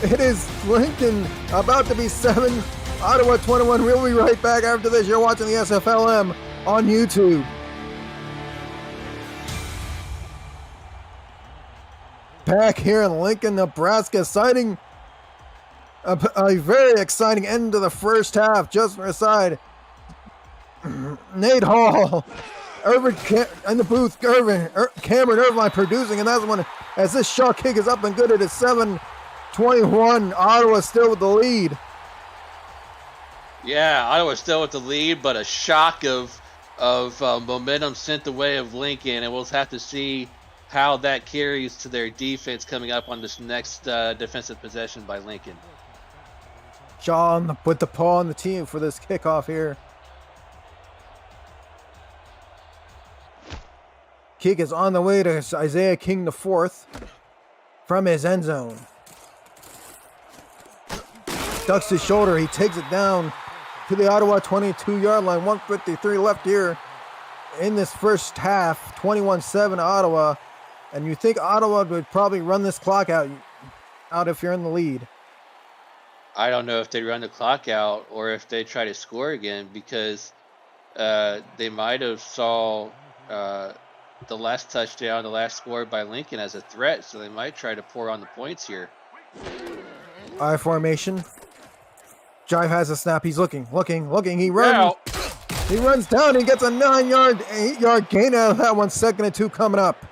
It is Lincoln about to be 7, Ottawa 21. We'll be right back after this. You're watching the SFLm on YouTube. Back here in Lincoln, Nebraska, citing a very exciting end to the first half. Just on the side, Nate Hall, in the booth, Cameron Irvine producing, and that's one as this shot kick is up and good. It is 7-21. Ottawa still with the lead. Yeah, Ottawa still with the lead, but a shock of momentum sent the way of Lincoln, and we'll have to see how that carries to their defense coming up on this next defensive possession by Lincoln. John with the paw on the team for this kickoff here. Kick is on the way to Isaiah King IV from his end zone. Ducks his shoulder. He takes it down to the Ottawa 22-yard line. 1:53 left here in this first half. 21-7 Ottawa. And you think Ottawa would probably run this clock out if you're in the lead. I don't know if they run the clock out or if they try to score again, because they might have saw the last touchdown, the last score by Lincoln as a threat, so they might try to pour on the points here. I formation. Jive has a snap. He's looking. He runs. He runs down. He gets a 8-yard gain out of that one. 2nd and 2 coming up.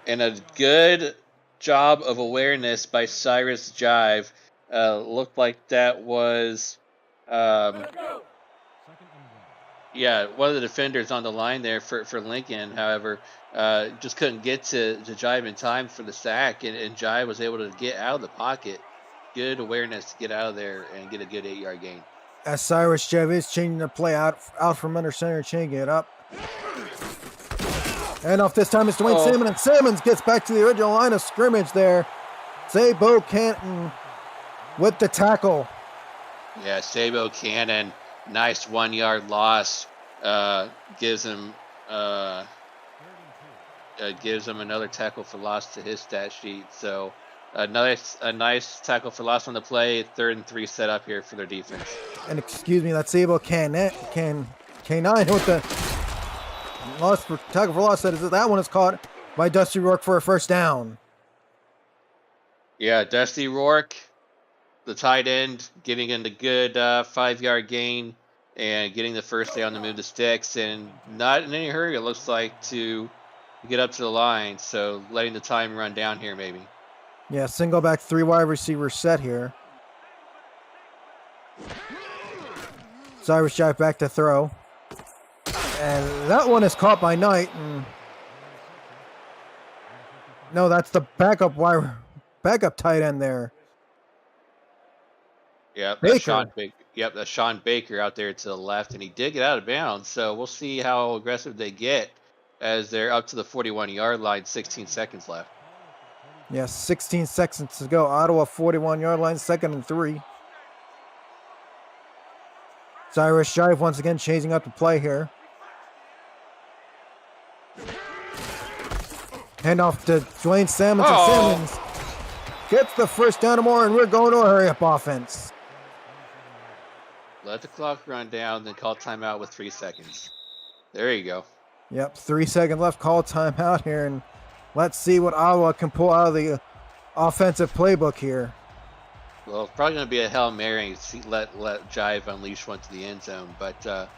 And a good job of awareness by Cyrus Jive. Looked like that was, one of the defenders on the line there for Lincoln. However, just couldn't get to Jive in time for the sack, and Jive was able to get out of the pocket. Good awareness to get out of there and get a good 8-yard gain. As Cyrus Jive is changing the play out from under center, changing it up. And off this time it's Dwayne Salmon, and Salmons gets back to the original line of scrimmage there. Sabo Canton with the tackle. Yeah, Sabo Cannon, nice 1-yard loss. Gives him another tackle for loss to his stat sheet. So a nice tackle for loss on the play. 3rd and 3 set up here for their defense. And excuse me, that's Sabo Canine with the tackle for loss. That one is caught by Dusty Rourke for a first down. Yeah, Dusty Rourke, the tight end, getting in the good 5-yard gain and getting the first down to move the sticks, and not in any hurry, it looks like, to get up to the line. So letting the time run down here, maybe. Yeah, single back 3 wide receiver set here. Cyrus Jive back to throw. And that one is caught by Knight. No, that's the backup tight end there. Yeah, that's Sean Baker. Yep, that's Sean Baker out there to the left, and he did get out of bounds. So we'll see how aggressive they get as they're up to the 41-yard line, 16 seconds left. Yeah, 16 seconds to go. Ottawa 41-yard line, 2nd and 3. Cyrus Jive once again chasing up the play here. Hand off to Dwayne Salmons, and Salmons gets the first down or more, and we're going to a hurry-up offense. Let the clock run down, then call timeout with 3 seconds. There you go. Yep, 3 seconds left. Call timeout here, and let's see what Ottawa can pull out of the offensive playbook here. Well, it's probably going to be a Hail Mary. Let Jive unleash one to the end zone, but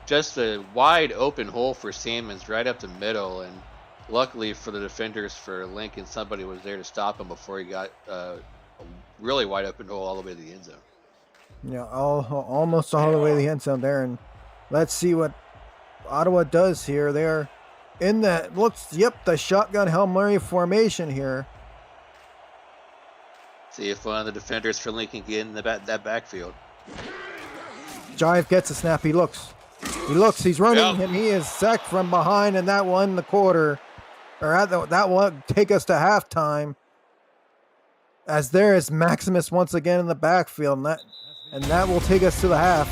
just a wide open hole for Salmons right up the middle, and luckily for the defenders for Lincoln, somebody was there to stop him before he got a really wide open hole all the way to the end zone. Yeah, almost all the way to the end zone there, and let's see what Ottawa does here. They're in that the shotgun Hail Mary formation here. See if one of the defenders for Lincoln can get in that backfield. Jive gets a snap. He looks, he's running, and he is sacked from behind, and that won the quarter. That will take us to halftime. As there is Maximus once again in the backfield, and that will take us to the half.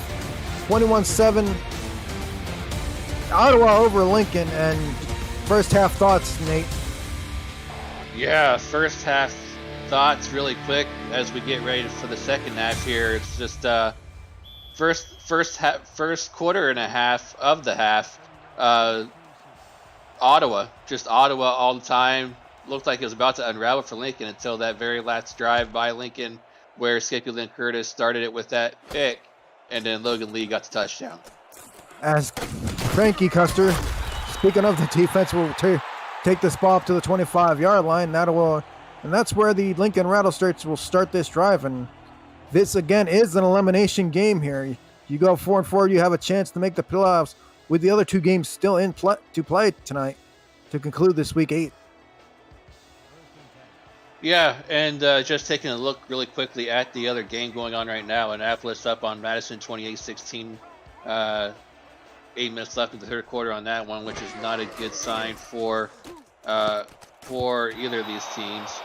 21-7. Ottawa over Lincoln, and first half thoughts, Nate. Yeah, first half thoughts really quick as we get ready for the second half here. It's just first quarter and a half of the half. Ottawa all the time. Looked like it was about to unravel for Lincoln until that very last drive by Lincoln where Skippy Lynn Curtis started it with that pick, and then Logan Lee got the touchdown. As Frankie Custer, speaking of the defense, will take this ball up to the 25-yard line. And that's where the Lincoln Rattlesnakes will start this drive. And this, again, is an elimination game here. You go 4-4, you have a chance to make the playoffs with the other two games still to play tonight to conclude this Week 8. Yeah, and just taking a look really quickly at the other game going on right now. Annapolis up on Madison 28-16. 8 minutes left in the third quarter on that one, which is not a good sign for either of these teams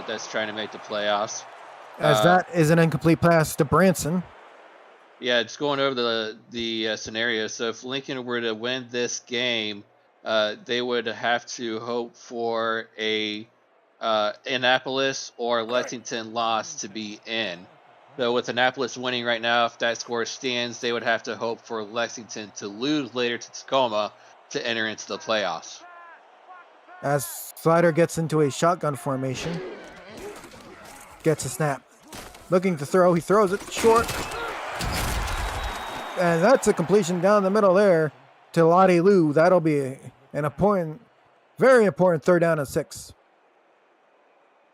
that's trying to make the playoffs. As that is an incomplete pass to Branson. Yeah, it's going over the scenario. So if Lincoln were to win this game, they would have to hope for a Annapolis or Lexington loss to be in. So with Annapolis winning right now, if that score stands, they would have to hope for Lexington to lose later to Tacoma to enter into the playoffs. As Slider gets into a shotgun formation, gets a snap. Looking to throw, he throws it short. And that's a completion down the middle there to Lottie Lou. That'll be an important, very important 3rd down and 6.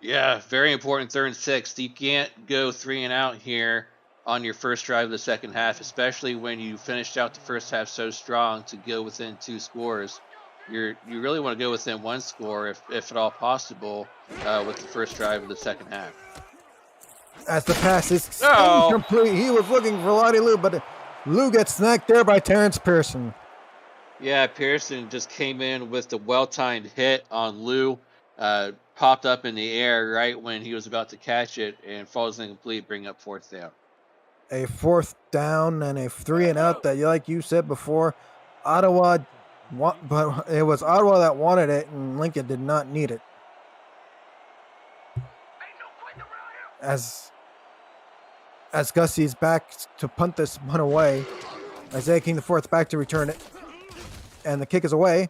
Yeah, very important 3rd and 6. You can't go 3 and out here on your first drive of the second half, especially when you finished out the first half so strong to go within 2 scores. You really want to go within 1 score if at all possible with the first drive of the second half. As the pass is incomplete, he was looking for Lottie Lou, but Lou gets snagged there by Terrence Pearson. Yeah, Pearson just came in with the well-timed hit on Lou. Popped up in the air right when he was about to catch it and falls incomplete, bring up 4th down. A 4th down and a 3 and out that, like you said before, Ottawa, but it was Ottawa that wanted it and Lincoln did not need it. As Gussie's back to punt this one away, Isaiah King the 4th back to return it, and the kick is away.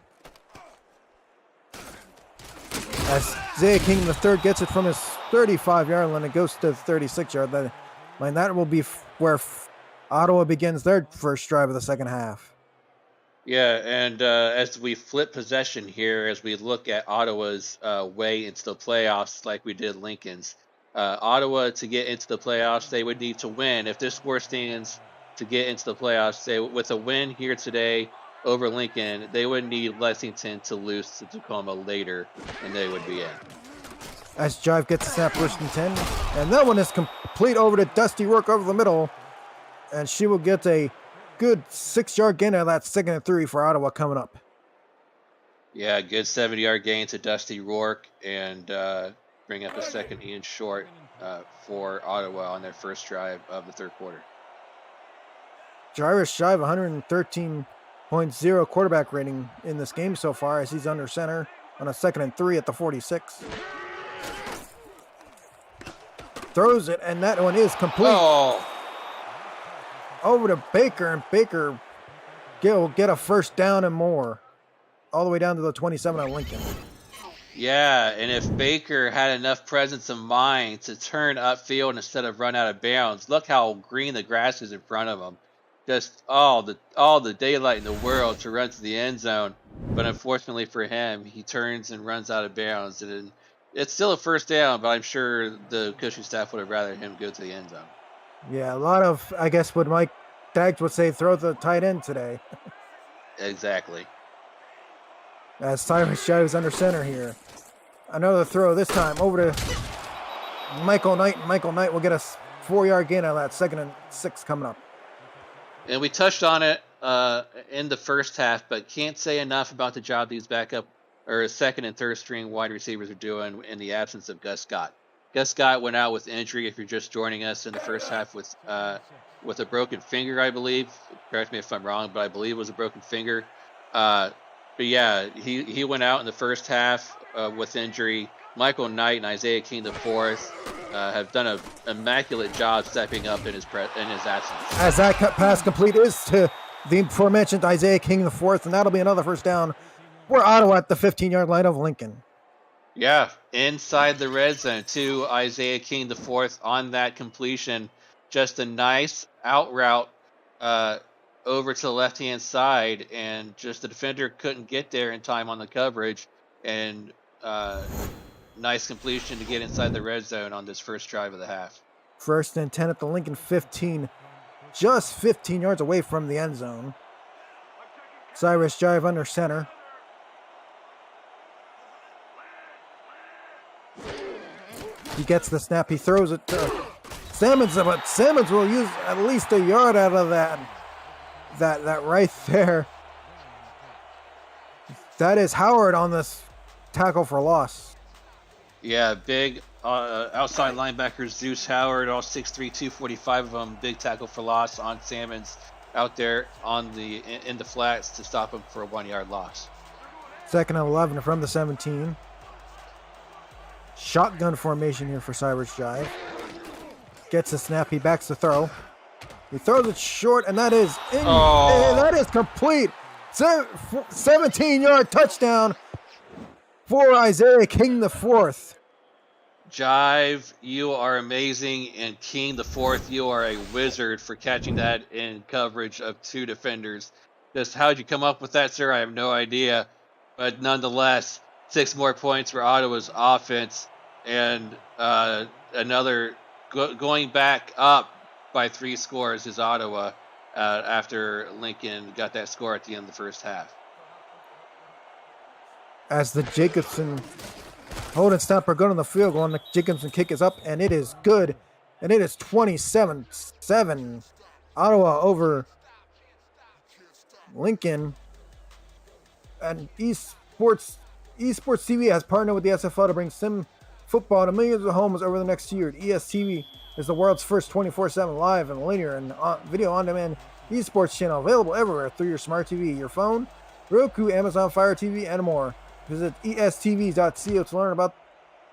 As Isaiah King the 3rd gets it from his 35-yard line, it goes to the 36-yard line. That will be where Ottawa begins their first drive of the second half. Yeah, and as we flip possession here, as we look at Ottawa's way into the playoffs like we did Lincoln's, Ottawa, to get into the playoffs, they would need to win. If this score stands to get into the playoffs, with a win here today over Lincoln, they would need Lexington to lose to Tacoma later, and they would be in. As Jive gets a snap, first and 10, and that one is complete over to Dusty Rourke over the middle. And she will get a good 6-yard gain out of that 2nd and 3 for Ottawa coming up. Yeah, good 70-yard gain to Dusty Rourke and bring up a 2nd and short for Ottawa on their first drive of the 3rd quarter. Jairus Shive, 113.0 quarterback rating in this game so far as he's under center on a 2nd and 3 at the 46. Throws it, and that one is complete. Oh, Over to Baker, and Baker will get a 1st down and more. All the way down to the 27 on Lincoln. yeah, and if Baker had enough presence of mind to turn upfield instead of run out of bounds, look how green the grass is in front of him. Just all the daylight in the world to run to the end zone. But unfortunately for him, he turns and runs out of bounds. And it's still a 1st down, but I'm sure the coaching staff would have rather him go to the end zone. Yeah, a lot of, I guess what Mike Daggs would say, throw the tight end today. Exactly. As Cyrus Shive is under center here. Another throw this time over to Michael Knight. And Michael Knight will get a 4-yard gain out of that 2nd and 6 coming up. And we touched on it in the first half, but can't say enough about the job these backup or 2nd and 3rd string wide receivers are doing in the absence of Gus Scott. Gus Scott went out with injury, if you're just joining us, in the first half with a broken finger, I believe. Correct me if I'm wrong, but I believe it was a broken finger. But yeah, he went out in the first half with injury. Michael Knight and Isaiah King IV have done an immaculate job stepping up in his absence. As that pass complete is to the aforementioned Isaiah King IV, and that'll be another 1st down. We're Ottawa at the 15-yard line of Lincoln. Yeah, inside the red zone to Isaiah King IV on that completion. Just a nice out route over to the left-hand side, and just the defender couldn't get there in time on the coverage, and nice completion to get inside the red zone on this first drive of the half. 1st and 10 at the Lincoln 15, just 15 yards away from the end zone. Cyrus Jive under center. He gets the snap, he throws it to Sammons, but Sammons will use at least a yard out of that right there. That is Howard on this tackle for loss. Yeah, big outside linebackers, Zeus Howard, all 6'3", 245 of them, big tackle for loss on Sammons out there in the flats to stop him for a 1-yard loss. 2nd and 11 from the 17. Shotgun formation here for Cyrus Jive. Gets the snap, he backs the throw. He throws it short, and that is that is complete. 17-yard touchdown for Isaiah King IV. Jive, you are amazing, and King IV, you are a wizard for catching that in coverage of 2 defenders. Just how'd you come up with that, sir? I have no idea. But nonetheless, 6 more points for Ottawa's offense, and another going back up by 3 scores is Ottawa after Lincoln got that score at the end of the first half. As the Jacobson hold and stop are good on the field goal, and the Jacobson kick is up, and it is good. And it is 27-7. Ottawa over Lincoln. And Esports TV has partnered with the SFL to bring sim football to millions of homes over the next year. ESTV is the world's first 24/7 live and linear and video on-demand esports channel available everywhere through your smart TV, your phone, Roku, Amazon Fire TV, and more. Visit estv.co to learn about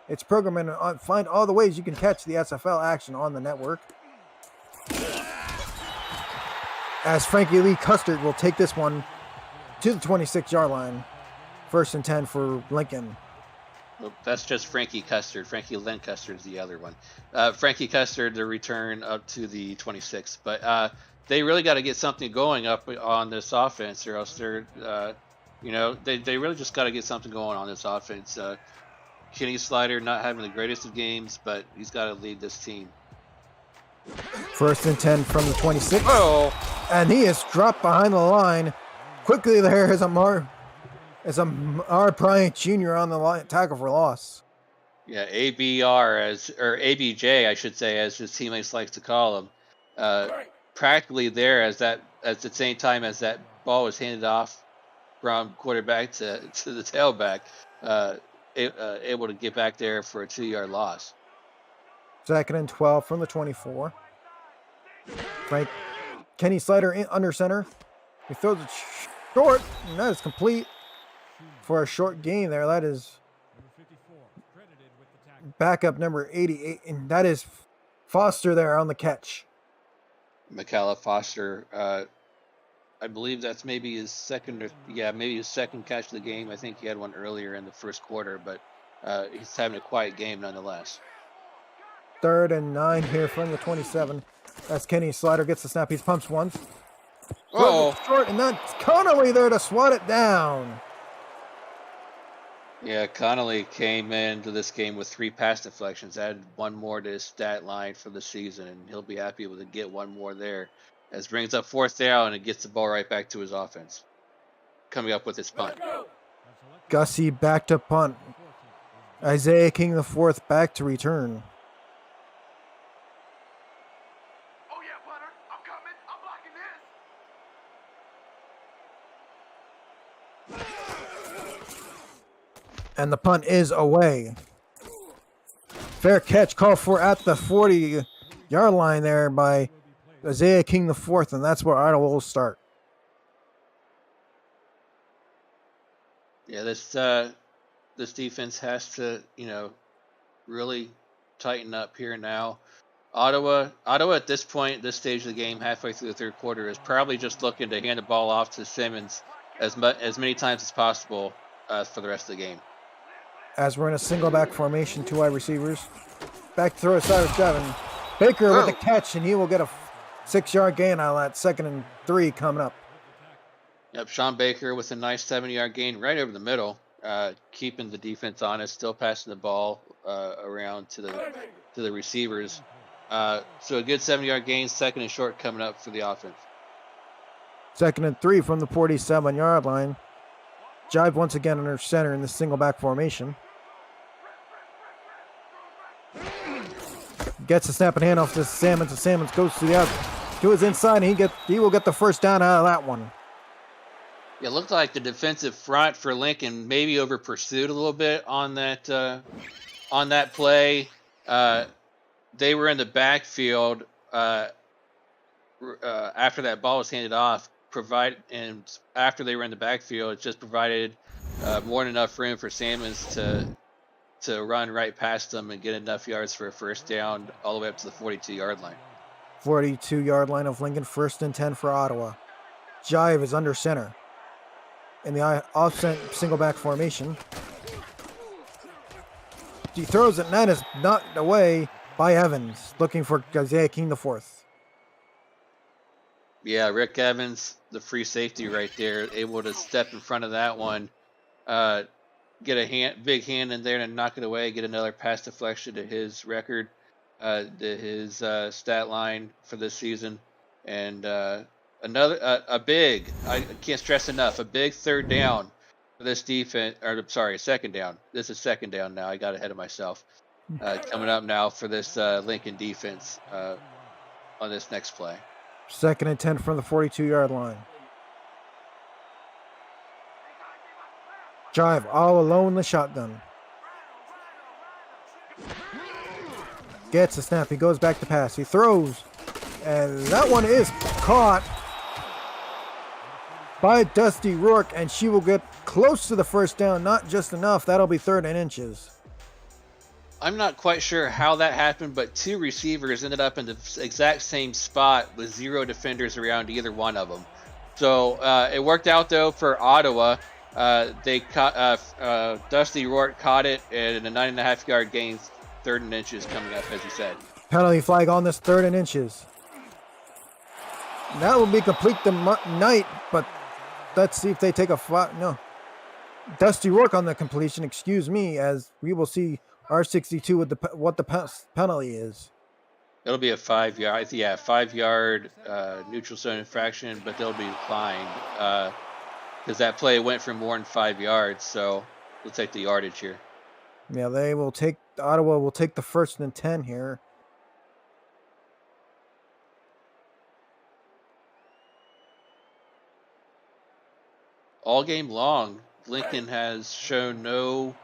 its programming and find all the ways you can catch the SFL action on the network. As Frankie Lee Custard will take this one to the 26-yard line. 1st and 10 for Lincoln. Well, that's just Frankie Custard. Frankie Lynn Custard is the other one. Frankie Custard, the return up to the 26. But they really got to get something going up on this offense, or else they're, they really just got to get something going on this offense. Kenny Slider not having the greatest of games, but he's got to lead this team. 1st and 10 from the 26. Oh! And he is dropped behind the line. Quickly there is Amar Bryant Jr. on the line, tackle for loss. Yeah, ABJ, I should say, as his teammates like to call him. practically there as the same time as that ball was handed off from quarterback to the tailback, able to get back there for a 2-yard loss. 2nd and 12 from the 24. Kenny Slider under center. He throws it short, and that is complete for a short gain there. That is backup number 88, and that is Foster there on the catch. McCalla Foster, I believe that's maybe his second catch of the game. I think he had one earlier in the first quarter, but he's having a quiet game nonetheless. 3rd and 9 here from the 27. That's Kenny Slider gets the snap. He pumps once. Oh, short, and that's Connolly there to swat it down. Yeah, Connolly came into this game with 3 pass deflections, added one more to his stat line for the season, and he'll be happy to get one more there. As brings up 4th down and it gets the ball right back to his offense. Coming up with his punt. Gussie back to punt. Isaiah King the 4th back to return. Oh yeah, punter, I'm coming. I'm blocking this. And the punt is away. Fair catch called for at the 40-yard line there by Isaiah King the 4th, and that's where Ottawa will start. Yeah, this defense has to, really tighten up here now. Ottawa at this point, this stage of the game, halfway through the 3rd quarter, is probably just looking to hand the ball off to Simmons as many times as possible for the rest of the game. As we're in a single back formation, 2 wide receivers. Back to throw to Cyrus Devin. Baker with the catch, and he will get a 6-yard gain on that. 2nd and 3 coming up. Yep, Sean Baker with a nice 7-yard gain right over the middle, keeping the defense honest, still passing the ball around to the receivers. So a good 7-yard gain, 2nd and short coming up for the offense. 2nd and 3 from the 47-yard line. Jive once again under center in the single back formation. Gets a snap and handoff to Sammons. And Sammons goes to his inside, and he will get the 1st down out of that one. Yeah, it looked like the defensive front for Lincoln maybe over pursued a little bit on that play. They were in the backfield after that ball was handed off. After they were in the backfield, it just provided more than enough room for Sammons to run right past them and get enough yards for a 1st down all the way up to the 42-yard line. 42-yard line of Lincoln, 1st and 10 for Ottawa. Jive is under center in the offset single back formation. He throws it, and that is knocked away by Evans, looking for Isaiah King the 4th. Yeah, Rick Evans, the free safety right there, able to step in front of that one, get a big hand in there and knock it away, get another pass deflection to his record, to his stat line for this season, and a big, I can't stress enough, a big 3rd down for this defense, or sorry, 2nd down. This is 2nd down now. I got ahead of myself. Coming up now for this Lincoln defense on this next play. 2nd and 10 from the 42-yard line. Jive all alone in the shotgun. Gets a snap. He goes back to pass. He throws. And that one is caught by Dusty Rourke, and she will get close to the 1st down. Not just enough. That'll be 3rd and inches. I'm not quite sure how that happened, but 2 receivers ended up in the exact same spot with 0 defenders around either one of them. So it worked out, though, for Ottawa. They caught Dusty Rourke caught it in a 9.5-yard gain, 3rd and inches coming up, as you said. Penalty flag on this 3rd and inches. That will be complete the night, but let's see if they take a no. Dusty Rourke on the completion, excuse me, as we will see R62 with what the penalty is. It'll be a 5-yard, 5-yard neutral zone infraction, but they'll be declined because that play went for more than 5 yards. So we'll take the yardage here. Yeah, Ottawa will take the 1st and 10 here. all game long, Lincoln has shown no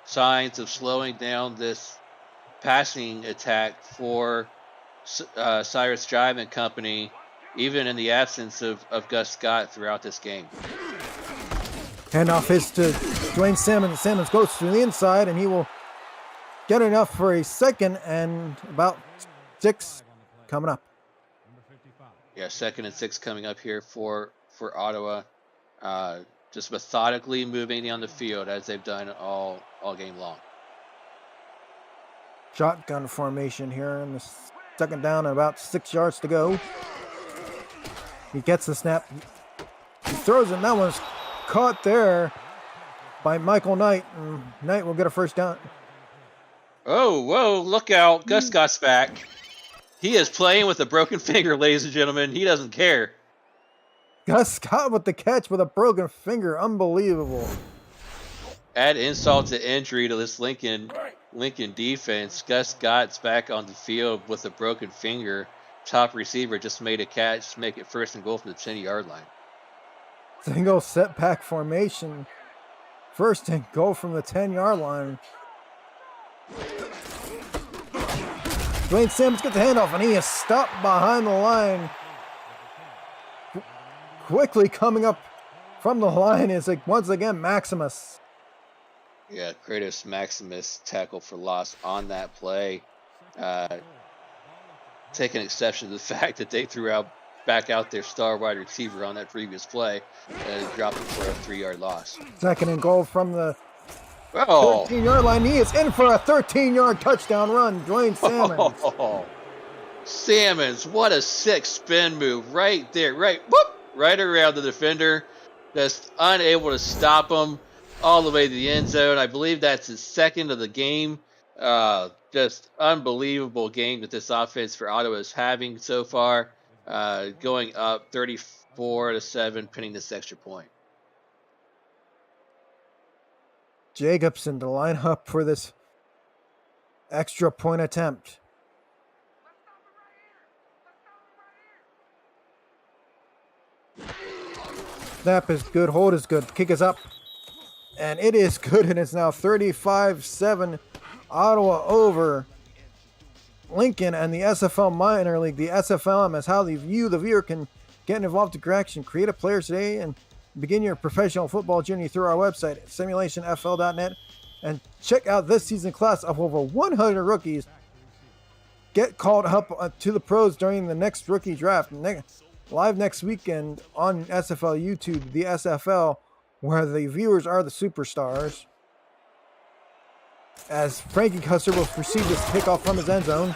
signs of slowing down this passing attack for Cyrus Jive and company, even in the absence of Gus Scott throughout this game. Handoff is to Dwayne Simmons. Simmons goes to the inside, and he will get enough for a second and about 6 coming up. Yeah, 2nd and 6 coming up here for Ottawa. Just methodically moving down the field as they've done all game long. Shotgun formation here in the 2nd down and about 6 yards to go. He gets the snap. He throws it, and that one's caught there by Michael Knight. And Knight will get a first down. Oh, whoa, look out. Gus Scott's back. He is playing with a broken finger, ladies and gentlemen. He doesn't care. Gus Scott with the catch with a broken finger. Unbelievable. Add insult to injury to this Lincoln defense. Gus Scott's back on the field with a broken finger. Top receiver just made a catch to make it 1st and goal from the 10-yard line. Single setback formation. 1st and goal from the 10-yard line. Dwayne Simmons gets the handoff, and he is stopped behind the line. Quickly coming up from the line is once again Maximus. Yeah, Kratos Maximus tackle for loss on that play. Taking exception to the fact that they threw back out their star wide receiver on that previous play and dropped it for a 3-yard loss. 2nd and goal from the 13-yard line. He is in for a 13-yard touchdown run. Dwayne Simmons. Oh, Simmons, what a sick spin move right there. Right around the defender. Just unable to stop him all the way to the end zone. I believe that's his 2nd of the game. Just unbelievable game that this offense for Ottawa is having so far. Going up 34-7, pinning this extra point. Jacobson to line up for this extra point attempt. Snap is good, hold is good, kick is up, and it is good, and it's now 35-7, Ottawa over Lincoln and the SFL minor league. The SFLm is how the viewer can get involved in action, create a player today, and begin your professional football journey through our website at simulationfl.net, and check out this season class of over 100 rookies. Get called up to the pros during the next rookie draft. Live next weekend on SFL YouTube, the SFL, where the viewers are the superstars. As Frankie Custer will receive this kickoff from his end zone,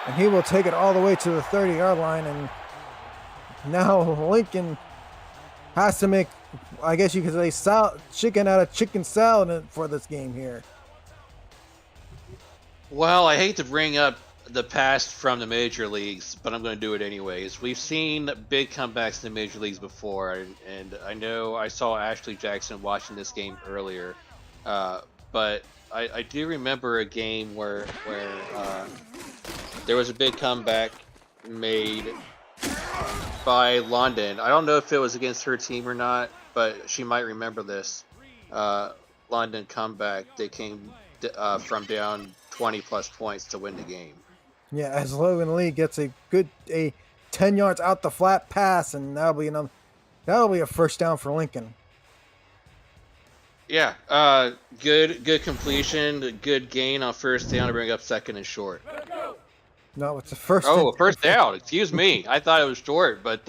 and he will take it all the way to the 30-yard line. And now Lincoln has to make, I guess you could say, chicken out of chicken salad for this game here. Well, I hate to bring up the past from the major leagues, but I'm going to do it anyways. We've seen big comebacks in the major leagues before, and I know I saw Ashley Jackson watching this game earlier, but I do remember a game where there was a big comeback made by London. I don't know if it was against her team or not, but she might remember this. London comeback. They came from down 20 plus points to win the game. Yeah, as Logan Lee gets a 10 yards out the flat pass, and that'll be a first down for Lincoln. Yeah, good completion, good gain on first down to bring up 2nd and short. No, it's a first. Oh, first down. Excuse me. I thought it was short, but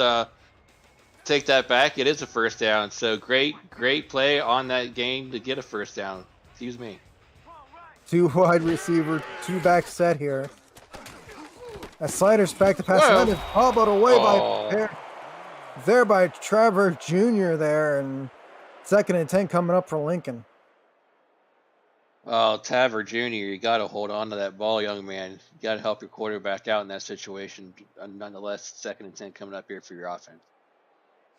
take that back. It is a first down. So great play on that game to get a first down. Excuse me. 2 wide receiver, 2 back set here. A slider's back to pass. That is hobbled away by Trevor Jr. there, and 2nd and 10 coming up for Lincoln. Oh, Taver Jr., you got to hold on to that ball, young man. You got to help your quarterback out in that situation. Nonetheless, 2nd and 10 coming up here for your offense.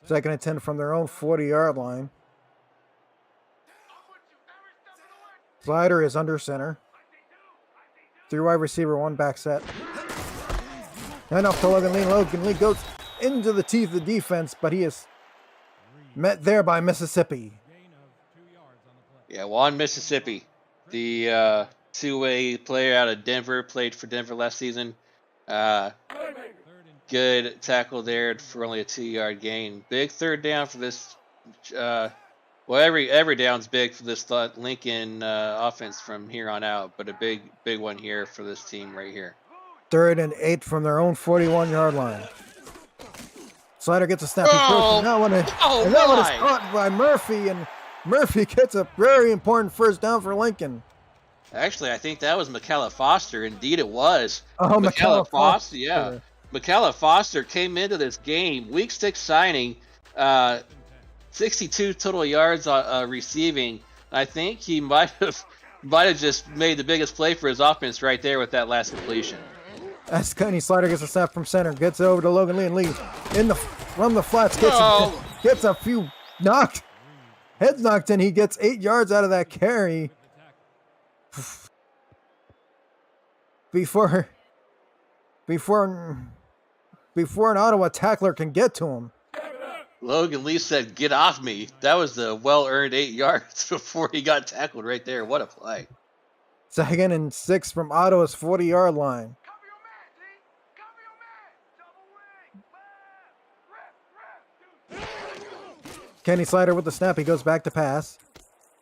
2nd and 10 from their own 40-yard line. Slider is under center. 3 wide receiver, 1 back set. And off to Logan Lee. Logan Lee goes into the teeth of the defense, but he is Met there by Mississippi. Yeah, Juan Mississippi, the two-way player out of Denver, played for Denver last season. Good tackle there for only a 2-yard gain. Big third down for this. Every down's big for this Lincoln offense from here on out, but a big one here for this team right here. 3rd and 8 from their own 41-yard line. Slider gets a snap. Oh, that one is caught by Murphy, and Murphy gets a very important first down for Lincoln. Actually, I think that was McCalla Foster. Indeed, it was. Oh, McCalla Foster, yeah. McCalla Foster came into this game, week 6 signing, 62 total yards receiving. I think he might have just made the biggest play for his offense right there with that last completion. As Kenny Slider gets a snap from center, gets it over to Logan Lee, and Lee from the flats gets a few heads knocked in. He gets 8 yards out of that carry before an Ottawa tackler can get to him. Logan Lee said, "Get off me." That was the well-earned 8 yards before he got tackled right there. What a play. 2nd and 6 from Ottawa's 40-yard line. Cover your man, D. Cover your man. Double wing. Left. Kenny Slider with the snap. He goes back to pass.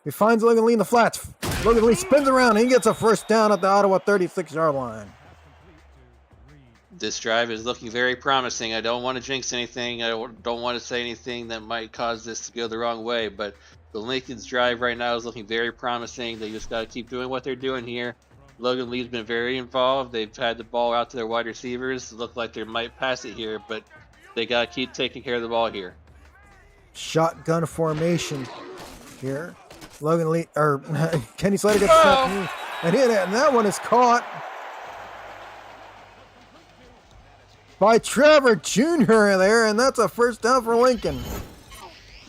He finds Logan Lee in the flats. Logan Lee spins around and he gets a first down at the Ottawa 36-yard line. This drive is looking very promising. I don't want to jinx anything. I don't want to say anything that might cause this to go the wrong way, but the Lincoln's drive right now is looking very promising. They just got to keep doing what they're doing here. Logan Lee's been very involved. They've had the ball out to their wide receivers. It looked like they might pass it here, but they got to keep taking care of the ball here. Shotgun formation here. Logan Lee, or Kenny Slater gets snapped and hit it, and that one is caught by Trevor Jr. there, and that's a first down for Lincoln.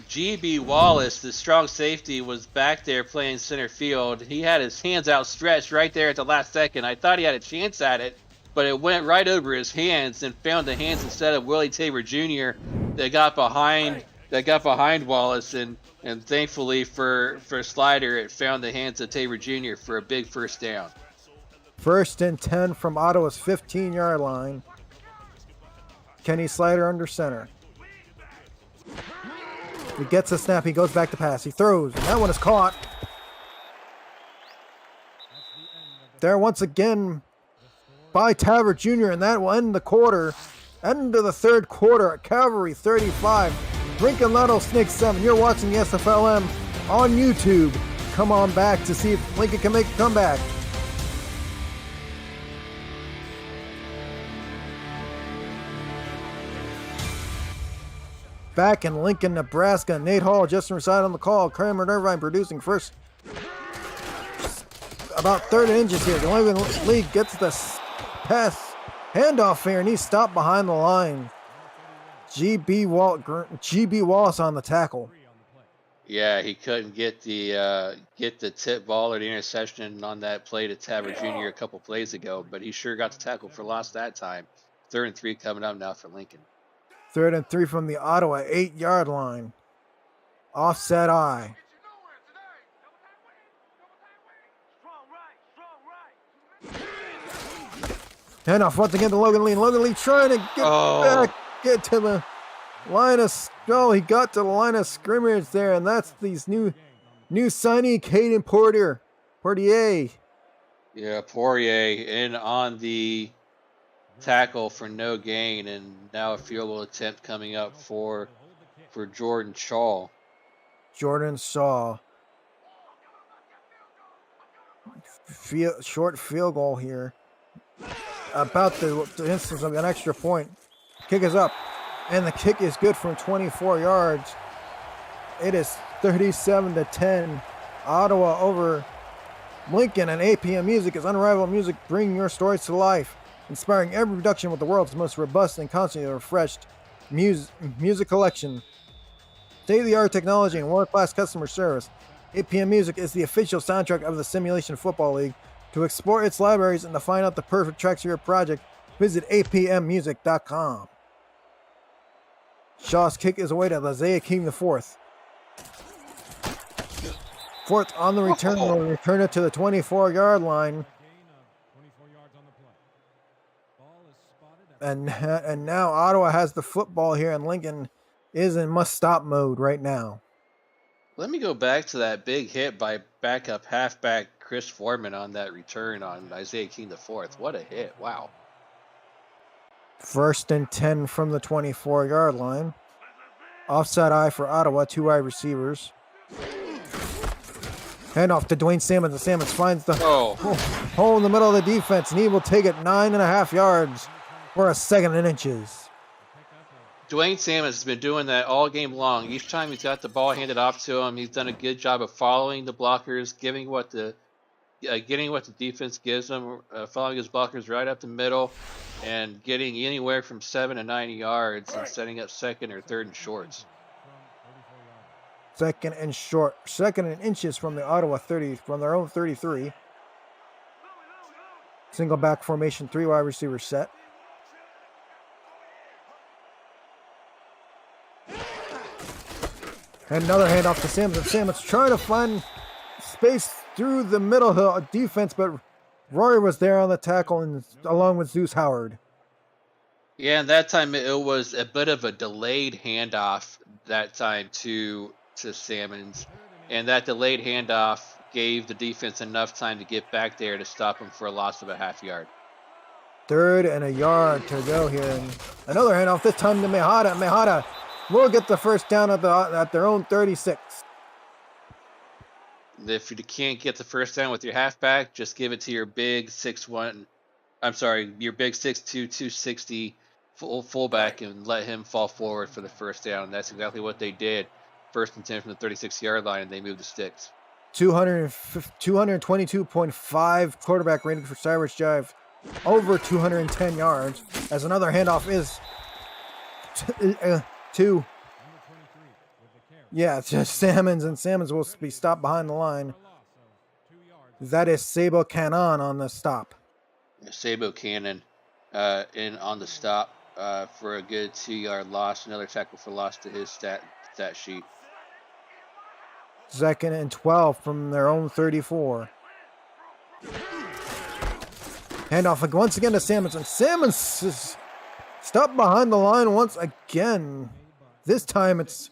G.B. Wallace, the strong safety, was back there playing center field. He had his hands outstretched right there at the last second. I thought he had a chance at it, but it went right over his hands and found the hands instead of Willie Tabor Jr. That got behind Wallace, and thankfully for Slider, it found the hands of Tabor Jr. for a big first down. 1st and 10 from Ottawa's 15-yard line. Kenny Slider under center. He gets a snap. He goes back to pass. He throws, and that one is caught. There once again by Tabor Jr., and that will end the quarter. End of the 3rd quarter at Cavalry 35. Lincoln Rattlesnake 7. You're watching the SFLm on YouTube. Come on back to see if Lincoln can make a comeback. Back in Lincoln, Nebraska, Nate Hall, Justin Reside on the call. Kramer and Irvine producing first. About 30 inches here. The Logan Lee gets the pass handoff here, and he's stopped behind the line. G.B. Wallace on the tackle. Yeah, he couldn't get the tip ball or the interception on that play to Tabor Jr. a couple plays ago, but he sure got the tackle for loss that time. 3rd and 3 coming up now for Lincoln. 3rd and 3 from the Ottawa 8-yard line. Offset eye. Handoff once again to Logan Lee. Logan Lee trying to get to the line of he got to the line of scrimmage there, and that's these new signee Caden Portier. Yeah, Poirier in on the tackle for no gain, and now a field goal attempt coming up for Jordan Shaw. Jordan Shaw. Short field goal here. About the instance of an extra point. Kick is up, and the kick is good from 24 yards. It is 37-10. Ottawa over Lincoln, and APM Music is unrivaled music, bringing your stories to life, inspiring every production with the world's most robust and constantly refreshed music collection. State-of-the-art technology and world-class customer service. APM Music is the official soundtrack of the Simulation Football League. To explore its libraries and to find out the perfect tracks for your project, visit apmmusic.com. Shaw's kick is away to Isaiah King the fourth. Fourth on the return will return it to the 24-yard line. And now Ottawa has the football here, and Lincoln is in must-stop mode right now. Let me go back to that big hit by backup halfback Chris Foreman on that return on Isaiah King the fourth. What a hit. Wow. 1st and 10 from the 24-yard line. Offside eye for Ottawa, 2 wide receivers. Handoff to Dwayne Salmons, and Salmons finds the hole in the middle of the defense, and he will take it 9.5 yards for a 2nd and inches. Dwayne Salmons has been doing that all game long. Each time he's got the ball handed off to him, he's done a good job of following the blockers, getting what the defense gives him, following his blockers right up the middle, and getting anywhere from 7 to 9 yards and setting up 2nd or 3rd and shorts. 2nd and short, 2nd and inches from the Ottawa 30, from their own 33. Single back formation, 3 wide receiver set. And another handoff to Salmons, and Salmons trying to find space through the middle of the defense, but Rory was there on the tackle, and along with Zeus Howard. Yeah, and that time it was a bit of a delayed handoff that time to Salmons, and that delayed handoff gave the defense enough time to get back there to stop him for a loss of a half yard. 3rd and a yard to go here, and another handoff, this time to Mejada. Mejada will get the first down at their own 36. If you can't get the first down with your halfback, just give it to your big 6'1", your big 6'2", 260 fullback and let him fall forward for the first down. And that's exactly what they did. 1st and 10 from the 36-yard line, and they moved the sticks. 222.5 quarterback rating for Cyrus Jive. Over 210 yards, as another handoff is to just Salmons, and Salmons will be stopped behind the line. That is Sabo Cannon on the stop. Sabo Cannon in on the stop for a good 2-yard loss. Another tackle for loss to his stat sheet. 2nd and 12 from their own 34. Handoff once again to Salmons, and Salmons is stopped behind the line once again. This time it's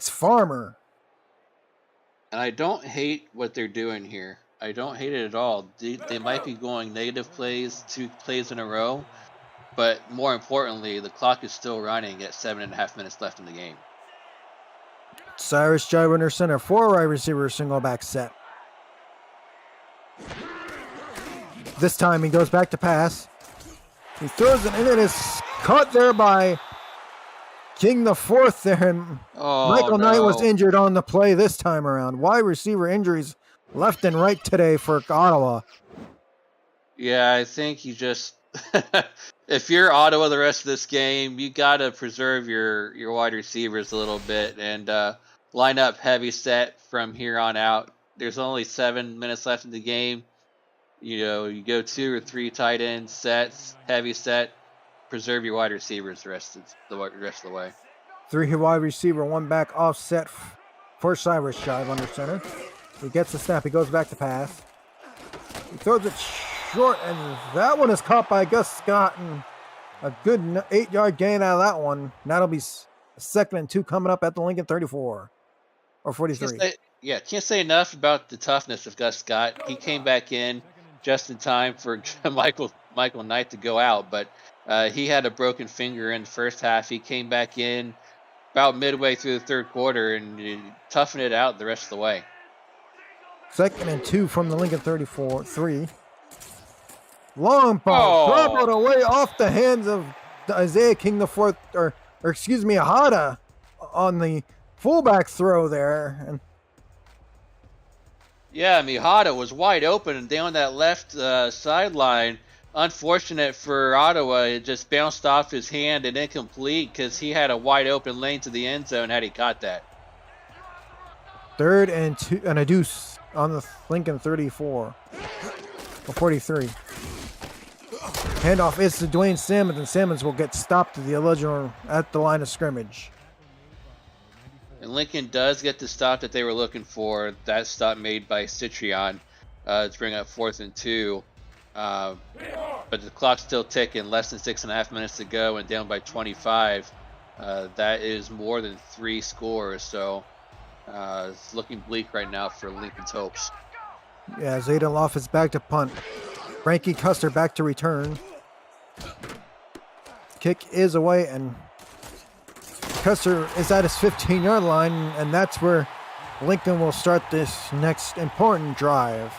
Farmer. And I don't hate what they're doing here. I don't hate it at all. They might be going negative plays, 2 plays in a row, but more importantly, the clock is still running at 7.5 minutes left in the game. Cyrus Jive under center, 4 wide receiver, single back set. This time he goes back to pass. He throws it in, and it's caught there by King the fourth there, and Michael Knight was injured on the play this time around. Wide receiver injuries left and right today for Ottawa. Yeah, I think you just if you're Ottawa the rest of this game, you got to preserve your wide receivers a little bit and line up heavy set from here on out. There's only 7 minutes left in the game. You go 2 or 3 tight end sets, heavy set. Preserve your wide receivers the rest of the way. 3 wide receiver, 1 back offset for Cyrus Jive under center. He gets the snap. He goes back to pass. He throws it short, and that one is caught by Gus Scott, and a good 8-yard gain out of that one. That'll be 2nd and 2 coming up at the Lincoln 34 or 43. Can't say enough about the toughness of Gus Scott. He came back in just in time for Michael Knight to go out, but he had a broken finger in the first half. He came back in about midway through the 3rd quarter and toughened it out the rest of the way. 2nd and 2 from the Lincoln 34-3. Long ball, dribbled away off the hands of Isaiah King the fourth, or Ahada on the fullback throw there. And yeah, Mihada was wide open and down that left sideline. Unfortunate for Ottawa, it just bounced off his hand and incomplete because he had a wide open lane to the end zone had he caught that. 3rd and 2 and a deuce on the Lincoln 34 or 43. Handoff is to Dwayne Simmons, and Simmons will get stopped at the original at the line of scrimmage. And Lincoln does get the stop that they were looking for. That stop made by Citrion to bring up 4th and 2. But the clock's still ticking. Less than 6.5 minutes to go, and down by 25. That is more than 3 scores. So it's looking bleak right now for Lincoln's hopes. Yeah, Zayden Loff is back to punt. Frankie Custer back to return. Kick is away, and Custer is at his 15-yard line, and that's where Lincoln will start this next important drive.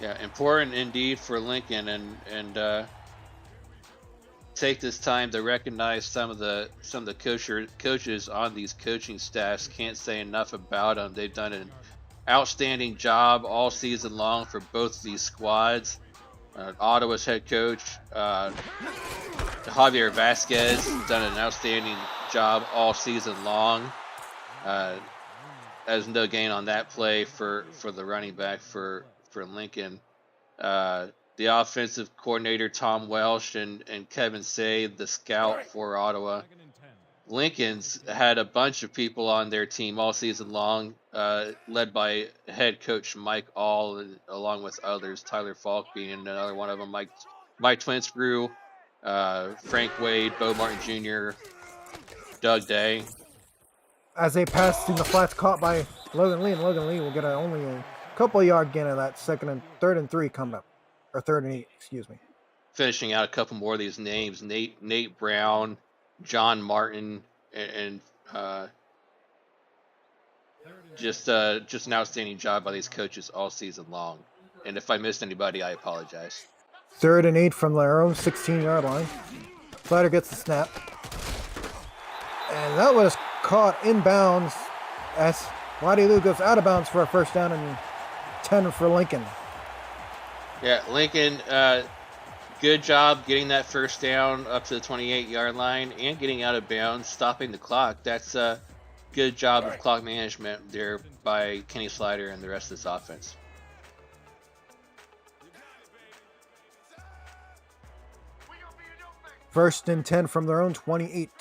Yeah, important indeed for Lincoln, and take this time to recognize some of the coaches on these coaching staffs. Can't say enough about them. They've done an outstanding job all season long for both of these squads. Ottawa's head coach, Javier Vasquez, has done an outstanding job all season long. There's no gain on that play for the running back for Lincoln. The offensive coordinator, Tom Welsh, and Kevin Say, the scout for Ottawa. Lincoln's had a bunch of people on their team all season long, led by head coach Mike All, and along with others, Tyler Falk being another one of them, Mike Twinscrew, Frank Wade, Bo Martin Jr., Doug Day. As they pass through the flats caught by Logan Lee, and Logan Lee will get only a couple yard gain of that 3rd and 3 coming up. Or 3rd and 8, excuse me. Finishing out a couple more of these names: Nate Brown, John Martin, and just an outstanding job by these coaches all season long. And if I missed anybody, I apologize. 3rd and 8 from their own 16-yard line. Slider gets the snap, and that was caught inbounds as Waddy Lou goes out of bounds for a first down and 10 for Lincoln. Yeah, Lincoln, good job getting that first down up to the 28-yard line and getting out of bounds, stopping the clock. That's a good job of clock management there by Kenny Slider and the rest of this offense. First and 10 from their own 28.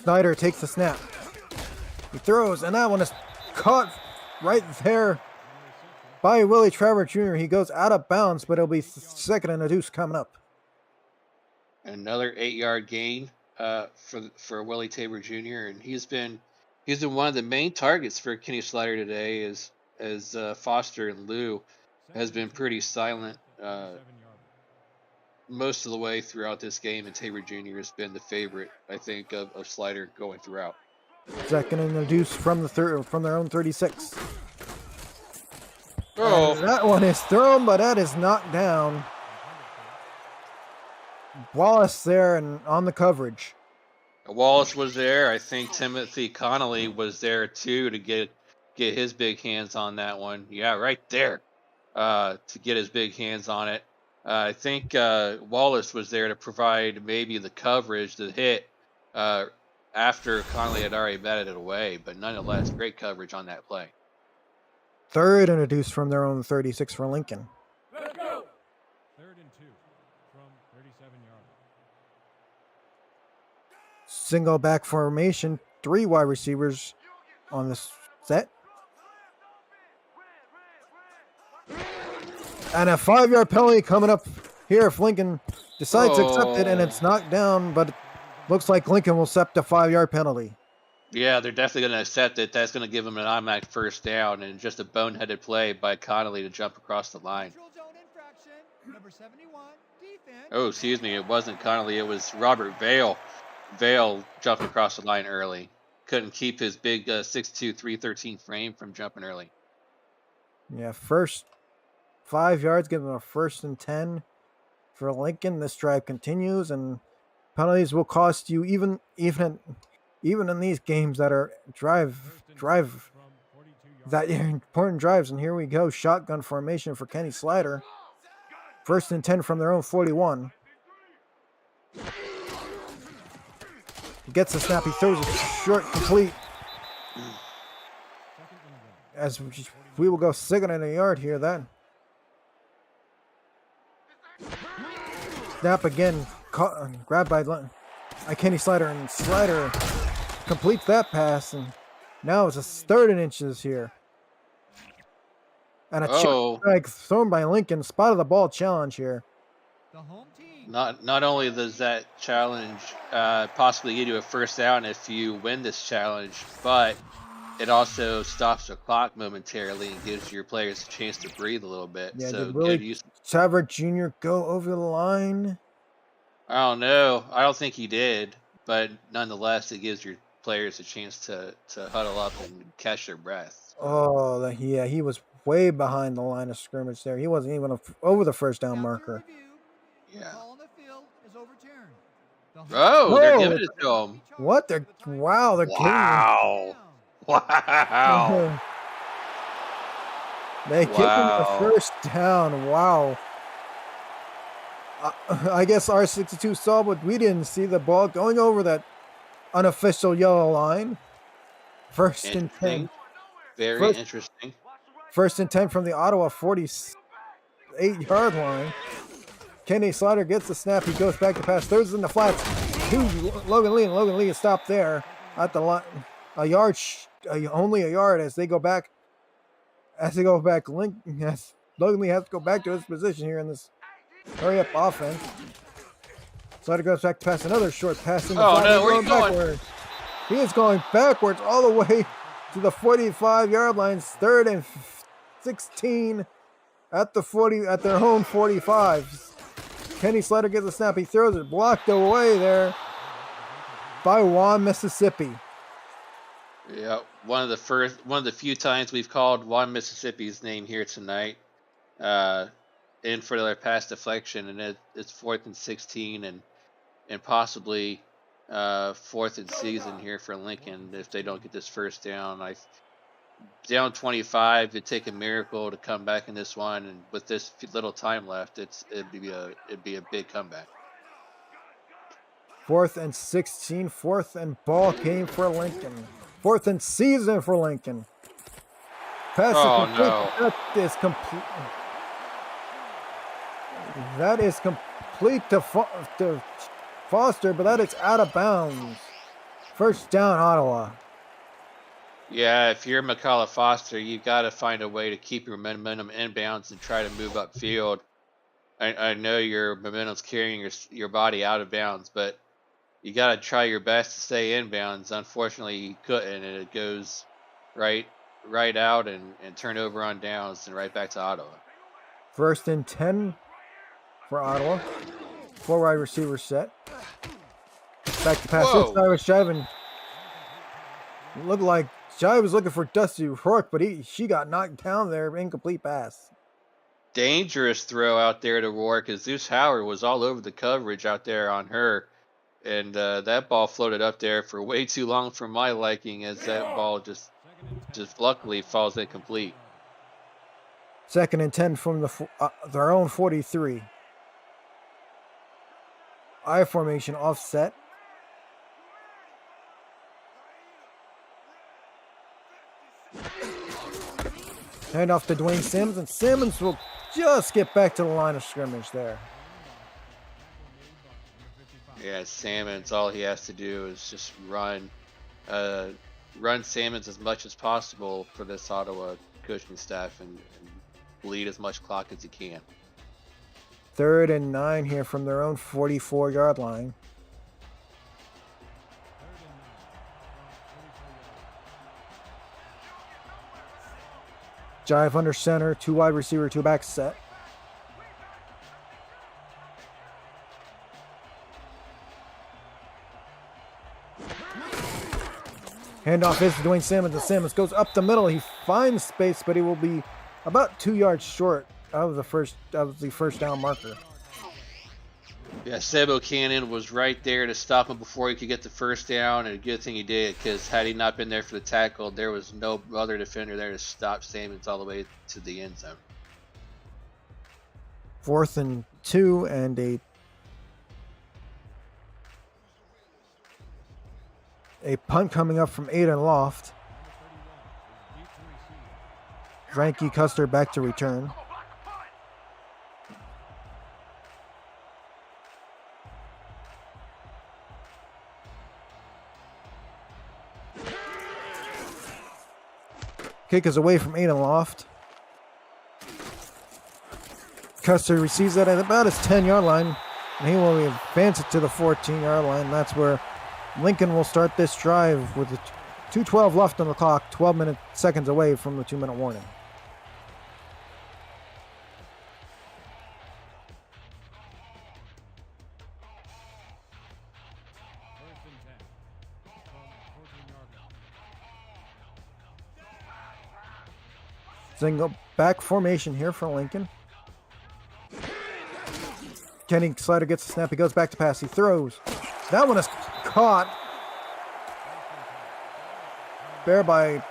Snyder takes the snap. He throws, and that one is caught right there by Willie Trevor Jr. He goes out of bounds, but it'll be 2nd and a deuce coming up. Another 8-yard gain for Willie Tabor Jr. And he's been one of the main targets for Kenny Slider today, as Foster and Lou has been pretty silent most of the way throughout this game, and Tabor Jr. has been the favorite, I think, of Slider going throughout. 2nd and a deuce from their own 36. Oh, and that one is thrown, but that is knocked down. Wallace there and on the coverage. Wallace was there. I think Timothy Connolly was there too to get his big hands on that one. Yeah, right there to get his big hands on it. I think Wallace was there to provide maybe the coverage, the hit, after Connolly had already batted it away. But nonetheless, great coverage on that play. 3rd and a deuce from their own 36 for Lincoln. Let's go. 3rd and 2 from 37-yard. Single back formation, 3 wide receivers on this set. And a 5-yard penalty coming up here if Lincoln decides to accept it, and it's knocked down, but it looks like Lincoln will accept a 5-yard penalty. Yeah, they're definitely going to accept it. That's going to give them an automatic first down, and just a boneheaded play by Connolly to jump across the line. Number 71, defense. Oh, excuse me. It wasn't Connolly. It was Robert Vale. Vale jumped across the line early. Couldn't keep his big 6'2", 313 frame from jumping early. Yeah, first 5 yards, give them a 1st and 10 for Lincoln. This drive continues, and penalties will cost you even in these games that are drive that important drives. And here we go, shotgun formation for Kenny Slider. 1st and 10 from their own 41. He gets the snap, he throws it short, complete. as we will go second in the yard here then. Snap again, caught, grabbed by Kenny Slider, and Slider completes that pass, and now it's a third and inches here. And a Oh, chip thrown by Lincoln, spotted the ball challenge here. The home team. not only does that challenge possibly give you a first down if you win this challenge, but it also stops the clock momentarily and gives your players a chance to breathe a little bit. Yeah, So did good Willie use. Savard Jr. go over the line? I don't know. I don't think he did, but nonetheless, it gives your players a chance to huddle up and catch their breath. Oh, yeah, he was way behind the line of scrimmage there. He wasn't even over the first down After marker. review, the Yeah. call on the field is overturned. The home Oh, they're Whoa. giving it to him. What? They're wow, they're Wow. Wow. They give him the Wow. first down. Wow. I guess R62 saw, but we didn't see the ball going over that unofficial yellow line. First and 10. Interesting. Very First- interesting. First and 10 from the Ottawa 48-yard line. Kenny Slider gets the snap. He goes back to pass. Throws in the flats to Logan Lee, and Logan Lee is stopped there at the line. Only a yard as they go back. Logan Lee has to go back to his position here in this hurry up offense. Slider goes back to pass another short pass in the Oh, no, where you going? backwards. He is going backwards all the way to the 45-yard line. Third and 16 at their own 45. Kenny Slider gets a snap. He throws it, blocked away there by Juan, Mississippi. Yeah, one of the few times we've called Juan Mississippi's name here tonight, in for their pass deflection, and it's 4th and 16, and possibly 4th and season here for Lincoln if they don't get this first down. Down 25, it'd take a miracle to come back in this one, and with this little time left, it'd be a big comeback. 4th and 16, 4th and ball game for Lincoln. 4th and season for Lincoln. Pass no. That is complete to Foster, but that is out of bounds. First down, Ottawa. Yeah, if you're McCullough Foster, you got to find a way to keep your momentum inbounds and try to move upfield. I know your momentum's carrying your body out of bounds, but you got to try your best to stay inbounds. Unfortunately, you couldn't, and it goes right out and turnover on downs and right back to Ottawa. 1st and 10 for Ottawa. 4 wide receivers set. Back to pass. Whoa. I was driving. Looked like Jai was looking for Dusty Rourke, but she got knocked down there. Incomplete pass. Dangerous throw out there to Rourke, as Zeus Howard was all over the coverage out there on her. And that ball floated up there for way too long for my liking, as that ball just luckily falls incomplete. 2nd and 10 from their own 43. I formation offset. Hand off to Dwayne Simmons, and Simmons will just get back to the line of scrimmage there. Yeah, Salmons, all he has to do is just run Salmons as much as possible for this Ottawa coaching staff and bleed as much clock as he can. 3rd and 9 here from their own 44-yard line. Jive under center, 2 wide receiver, 2 back set. Handoff is to Dwayne Simmons, and Simmons goes up the middle. He finds space, but he will be about 2 yards short of the first down marker. Yeah, Sebo Cannon was right there to stop him before he could get the first down, and a good thing he did, because had he not been there for the tackle, there was no other defender there to stop Salmons all the way to the end zone. 4th and 2 and a punt coming up from Aiden Loft. Dranky Custer back to return. Kick is away from Aiden Loft. Custer receives that at about his 10-yard line, and he will advance it to the 14-yard line. That's where Lincoln will start this drive with 2:12 left on the clock, 12 seconds away from the 2-minute warning. Single back formation here for Lincoln. Kenny Slider gets the snap. He goes back to pass. He throws. That one is caught there by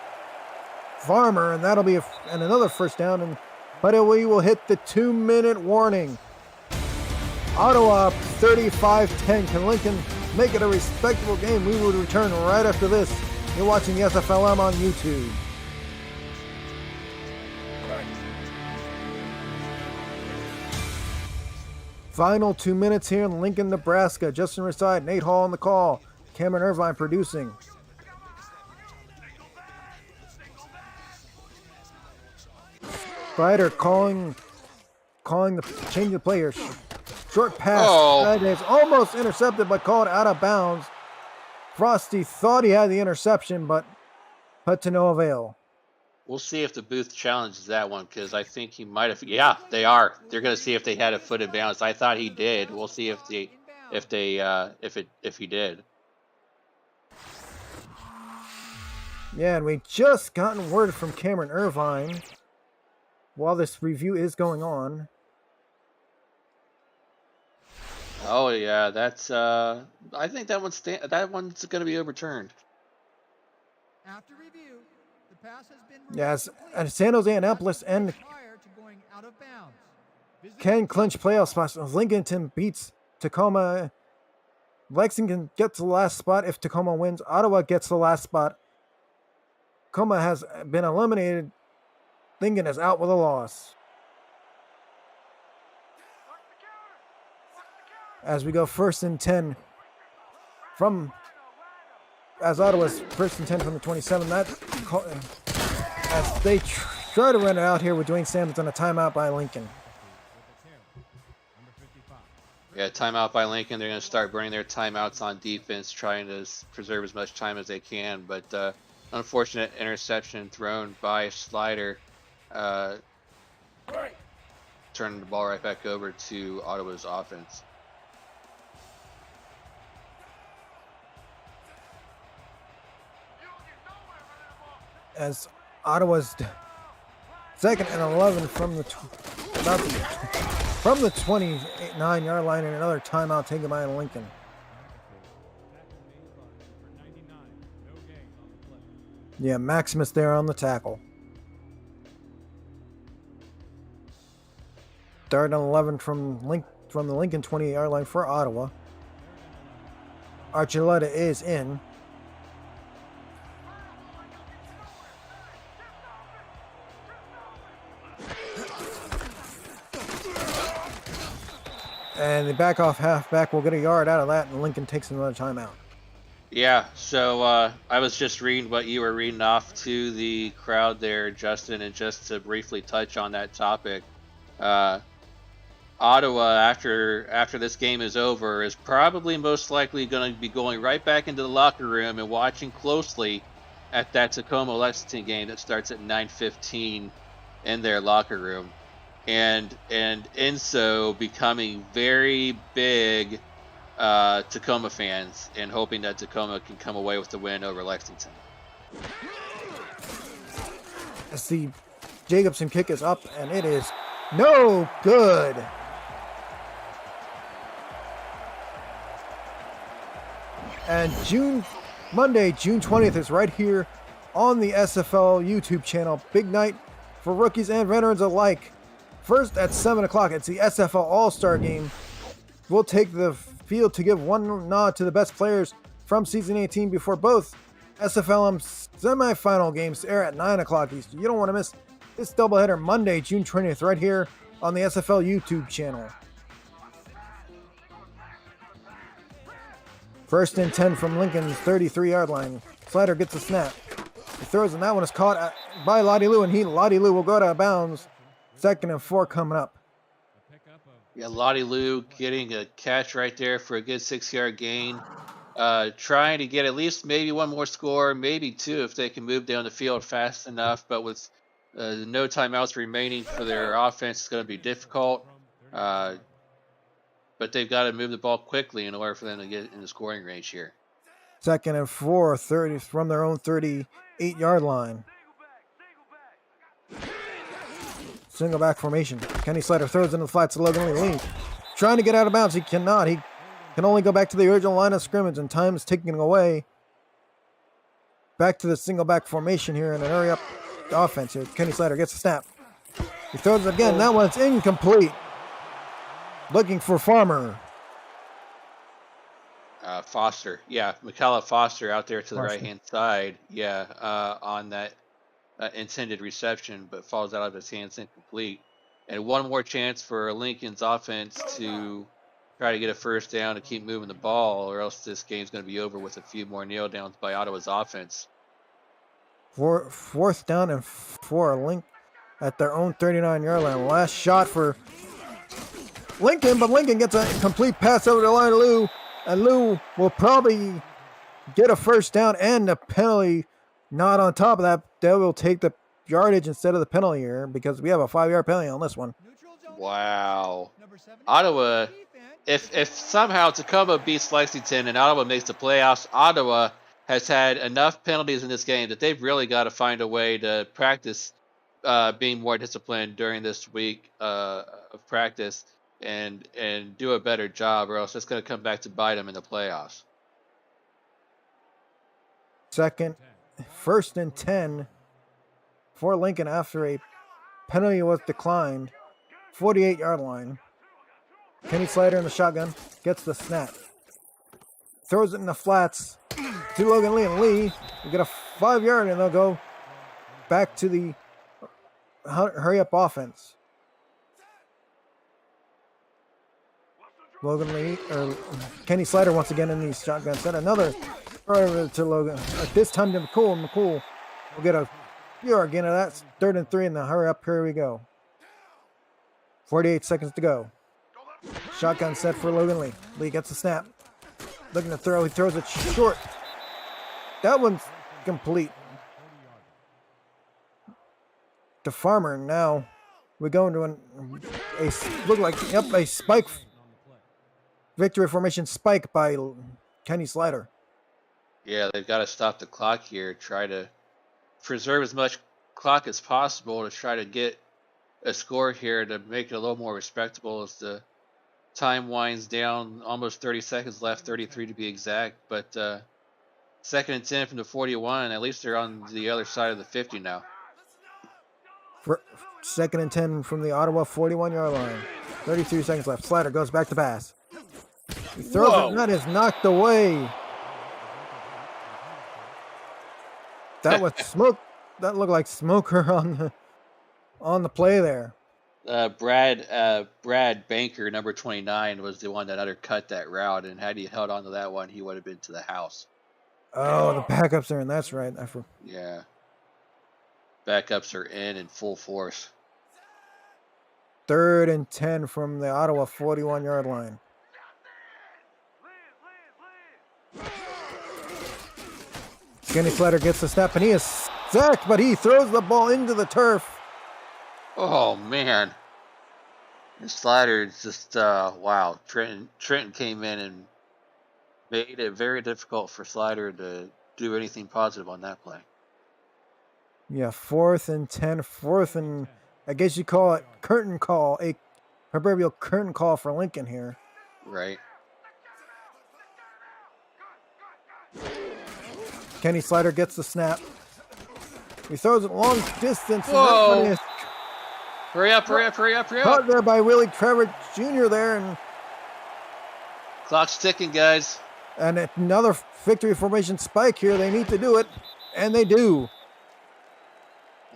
Farmer, and that'll be and another first down. But we will hit the 2-minute warning. Ottawa 35-10. Can Lincoln make it a respectable game? We will return right after this. You're watching the SFLm on YouTube. Final 2 minutes here in Lincoln, Nebraska. Justin Reside, Nate Hall on the call. Cameron Irvine producing. Spider calling the change of player. Short pass. Oh. That is almost intercepted, but called out of bounds. Frosty thought he had the interception, but to no avail. We'll see if the booth challenges that one, because I think he might have. Yeah, they are. They're going to see if they had a foot in bounds. I thought he did. We'll see if he did. Yeah, and we just gotten word from Cameron Irvine while this review is going on. Oh yeah, that's. I think that one's going to be overturned. After review, the pass has been Yes, and San Jose Annapolis and prior to going out of bounds. can clinch playoff spots. Lincoln beats Tacoma. Lexington gets the last spot if Tacoma wins. Ottawa gets the last spot. Tacoma has been eliminated. Lincoln is out with a loss. As we go 1st and 10 from, as Ottawa's 1st and 10 from the 27. As they try to run it out here with Dwayne Sammons on a timeout by Lincoln. Yeah, timeout by Lincoln. They're going to start burning their timeouts on defense, trying to preserve as much time as they can. But unfortunate interception thrown by Slider, turning the ball right back over to Ottawa's offense. As Ottawa's 2nd and 11 from the 29-yard line, and another timeout taken by Lincoln. Yeah, Maximus there on the tackle. 3rd and 11 from the Lincoln 28-yard line for Ottawa. Archuleta is in. And the back off halfback will get a yard out of that, and Lincoln takes another timeout. Yeah, so I was just reading what you were reading off to the crowd there, Justin, and just to briefly touch on that topic, Ottawa, after this game is over, is probably most likely going to be going right back into the locker room and watching closely at that Tacoma-Lexington game that starts at 9:15 in their locker room. And in so becoming very big Tacoma fans and hoping that Tacoma can come away with the win over Lexington. As the Jacobson kick is up, and it is no good. And Monday, June 20th is right here on the SFL YouTube channel. Big night for rookies and veterans alike. First at 7 o'clock, it's the SFL All-Star Game. We'll take the field to give one nod to the best players from Season 18 before both SFLm semifinal games air at 9 o'clock Eastern. You don't want to miss this doubleheader Monday, June 20th, right here on the SFL YouTube channel. First and 10 from Lincoln's 33-yard line. Slider gets a snap. He throws, and that one is caught by Lottie Lou, and Lottie Lou will go out of bounds. 2nd and 4 coming up. Yeah, Lottie Lou getting a catch right there for a good 6-yard gain. Trying to get at least maybe one more score, maybe 2 if they can move down the field fast enough. But with no timeouts remaining for their offense, it's going to be difficult. But they've got to move the ball quickly in order for them to get in the scoring range here. 2nd and 4, 30 from their own 38-yard line. Single back formation. Kenny Slider throws into the flats to Logan Lee. Trying to get out of bounds. He cannot. He can only go back to the original line of scrimmage, and time is ticking away. Back to the single back formation here in an hurry up offense here. Kenny Slider gets a snap. He throws it again. That one's incomplete. Looking for Farmer. Foster. Yeah, McCullough Foster out there to the right-hand side. Yeah, on that intended reception, but falls out of his hands incomplete. And one more chance for Lincoln's offense to try to get a first down to keep moving the ball, or else this game's going to be over with a few more nail downs by Ottawa's offense. 4th down and 4. Link at their own 39-yard line. Last shot for Lincoln, but Lincoln gets a complete pass over to line of Lou, and Lou will probably get a first down and a penalty. Not on top of that, they will take the yardage instead of the penalty here because we have a 5-yard penalty on this one. Wow. Ottawa, if somehow Tacoma beats Lexington and Ottawa makes the playoffs, Ottawa has had enough penalties in this game that they've really got to find a way to practice being more disciplined during this week of practice and do a better job, or else it's going to come back to bite them in the playoffs. 1st and 10 for Lincoln after a penalty was declined. 48-yard line. Kenny Slider in the shotgun gets the snap. Throws it in the flats to Logan Lee, and Lee will get a 5-yard, and they'll go back to the hurry-up offense. Logan Lee, or Kenny Slider once again in the shotgun set. Another over to Logan. This time to McCool. McCool will get a yard again of that. 3rd and 3 in the hurry up. Here we go. 48 seconds to go. Shotgun set for Logan Lee. Lee gets the snap. Looking to throw. He throws it short. That one's complete. To Farmer. Now we go into a spike. Victory formation spike by Kenny Slider. Yeah, they've got to stop the clock here. Try to preserve as much clock as possible to try to get a score here to make it a little more respectable as the time winds down. Almost 30 seconds left, 33 to be exact. But 2nd and 10 from the 41. At least they're on the other side of the 50 now. 2nd and 10 from the Ottawa 41-yard line. 33 seconds left. Slider goes back to pass. He throws it, and that is knocked away. That was smoke. That looked like smoker on the play there. Brad Banker, number 29, was the one that undercut that route, and had he held on to that one, he would have been to the house. Oh, the backups are in. That's right. Yeah. Backups are in full force. 3rd and 10 from the Ottawa 41-yard line. Kenny Slider gets the snap, and he is sacked, but he throws the ball into the turf. Oh, man. And Slider just, wow. Trenton came in and made it very difficult for Slider to do anything positive on that play. Yeah, 4th and 10, 4th and, I guess you call it curtain call, a proverbial curtain call for Lincoln here. Right. Kenny Slider gets the snap. He throws it long distance. Whoa. And Hurry up. caught there by Willie Trevor Jr. there. And Clock's ticking, guys. And another victory formation spike here. They need to do it, and they do.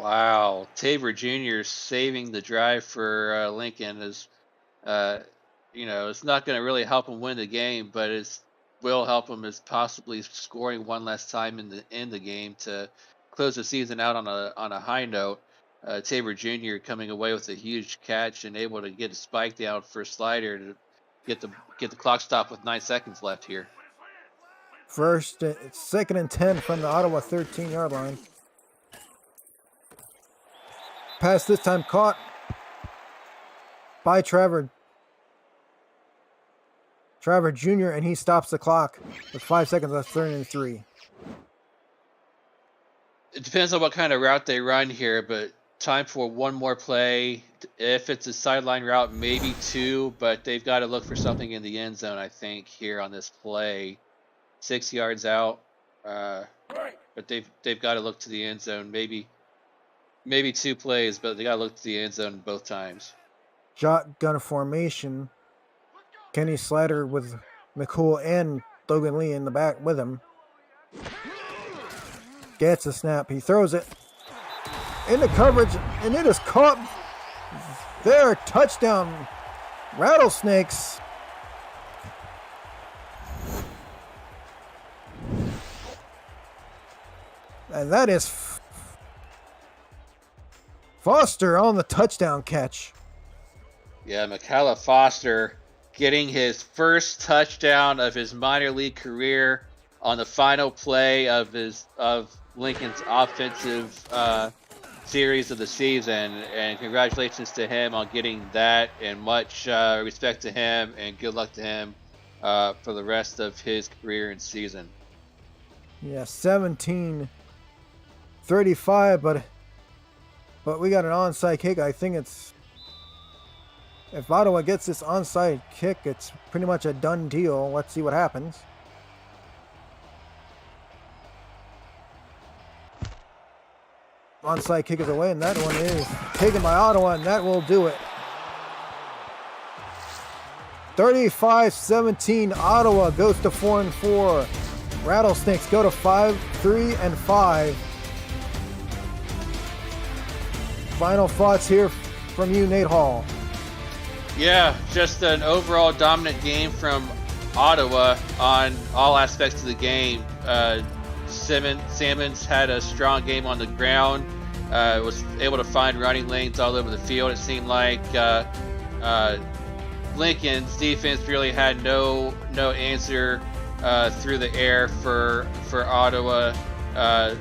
Wow, Tabor Jr. saving the drive for Lincoln is, it's not going to really help him win the game, but it will help him as possibly scoring one last time in the game to close the season out on a high note. Tabor Jr. coming away with a huge catch and able to get a spike down for Slider to get the clock stopped with 9 seconds left here. Second and 10 from the Ottawa 13-yard line. Pass this time caught by Trevor Jr., and he stops the clock with 5 seconds left, 3rd and 3. It depends on what kind of route they run here, but time for one more play. If it's a sideline route, maybe 2, but they've got to look for something in the end zone, I think, here on this play. 6 yards out, but they've got to look to the end zone. Maybe 2 plays, but they got to look to the end zone both times. Shotgun formation. Kenny Slider with McCool and Logan Lee in the back with him. Gets the snap. He throws it into coverage, and it is caught there. Touchdown, Rattlesnakes. And that is Foster on the touchdown catch. Yeah, Micala Foster getting his first touchdown of his minor league career on the final play of Lincoln's offensive series of the season, and congratulations to him on getting that, and much respect to him, and good luck to him for the rest of his career and season. Yeah, 17-35, but we got an onside kick. I think if Ottawa gets this onside kick, it's pretty much a done deal. Let's see what happens. Onside kick is away, and that one is taken by Ottawa, and that will do it. 35-17, Ottawa goes to 4-4. Rattlesnakes go to 3-5. Final thoughts here from you, Nate Hall. Yeah, just an overall dominant game from Ottawa on all aspects of the game. Salmons had a strong game on the ground, was able to find running lanes all over the field. It seemed like Lincoln's defense really had no answer through the air for Ottawa.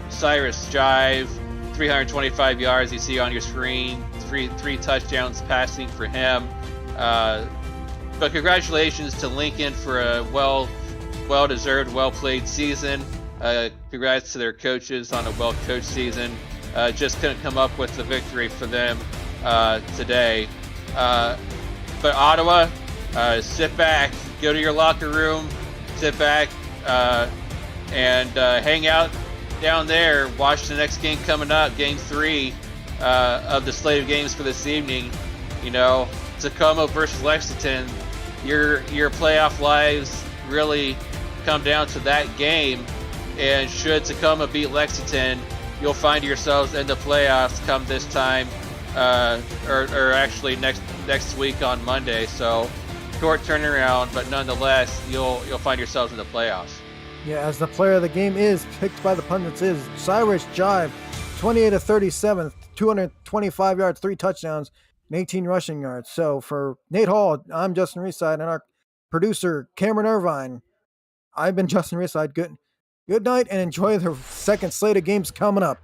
Cyrus Jive, 325 yards you see on your screen, three touchdowns passing for him. But congratulations to Lincoln for a well-deserved, well-played season. Congrats to their coaches on a well-coached season. Just couldn't come up with the victory for them today. But Ottawa, sit back, go to your locker room, sit back, and hang out down there. Watch the next game coming up, Game 3 of the slate of games for this evening. You know, Tacoma versus Lexington. Your playoff lives really come down to that game. And should Tacoma beat Lexington, you'll find yourselves in the playoffs come this time, or actually next week on Monday. So short turnaround, but nonetheless, you'll find yourselves in the playoffs. Yeah, as the player of the game is picked by the pundits is Cyrus Jive, 28-37, 225 yards, 3 touchdowns, and 18 rushing yards. So for Nate Hall, I'm Justin Reeside, and our producer Cameron Irvine. I've been Justin Reeside. Good night, and enjoy the second slate of games coming up.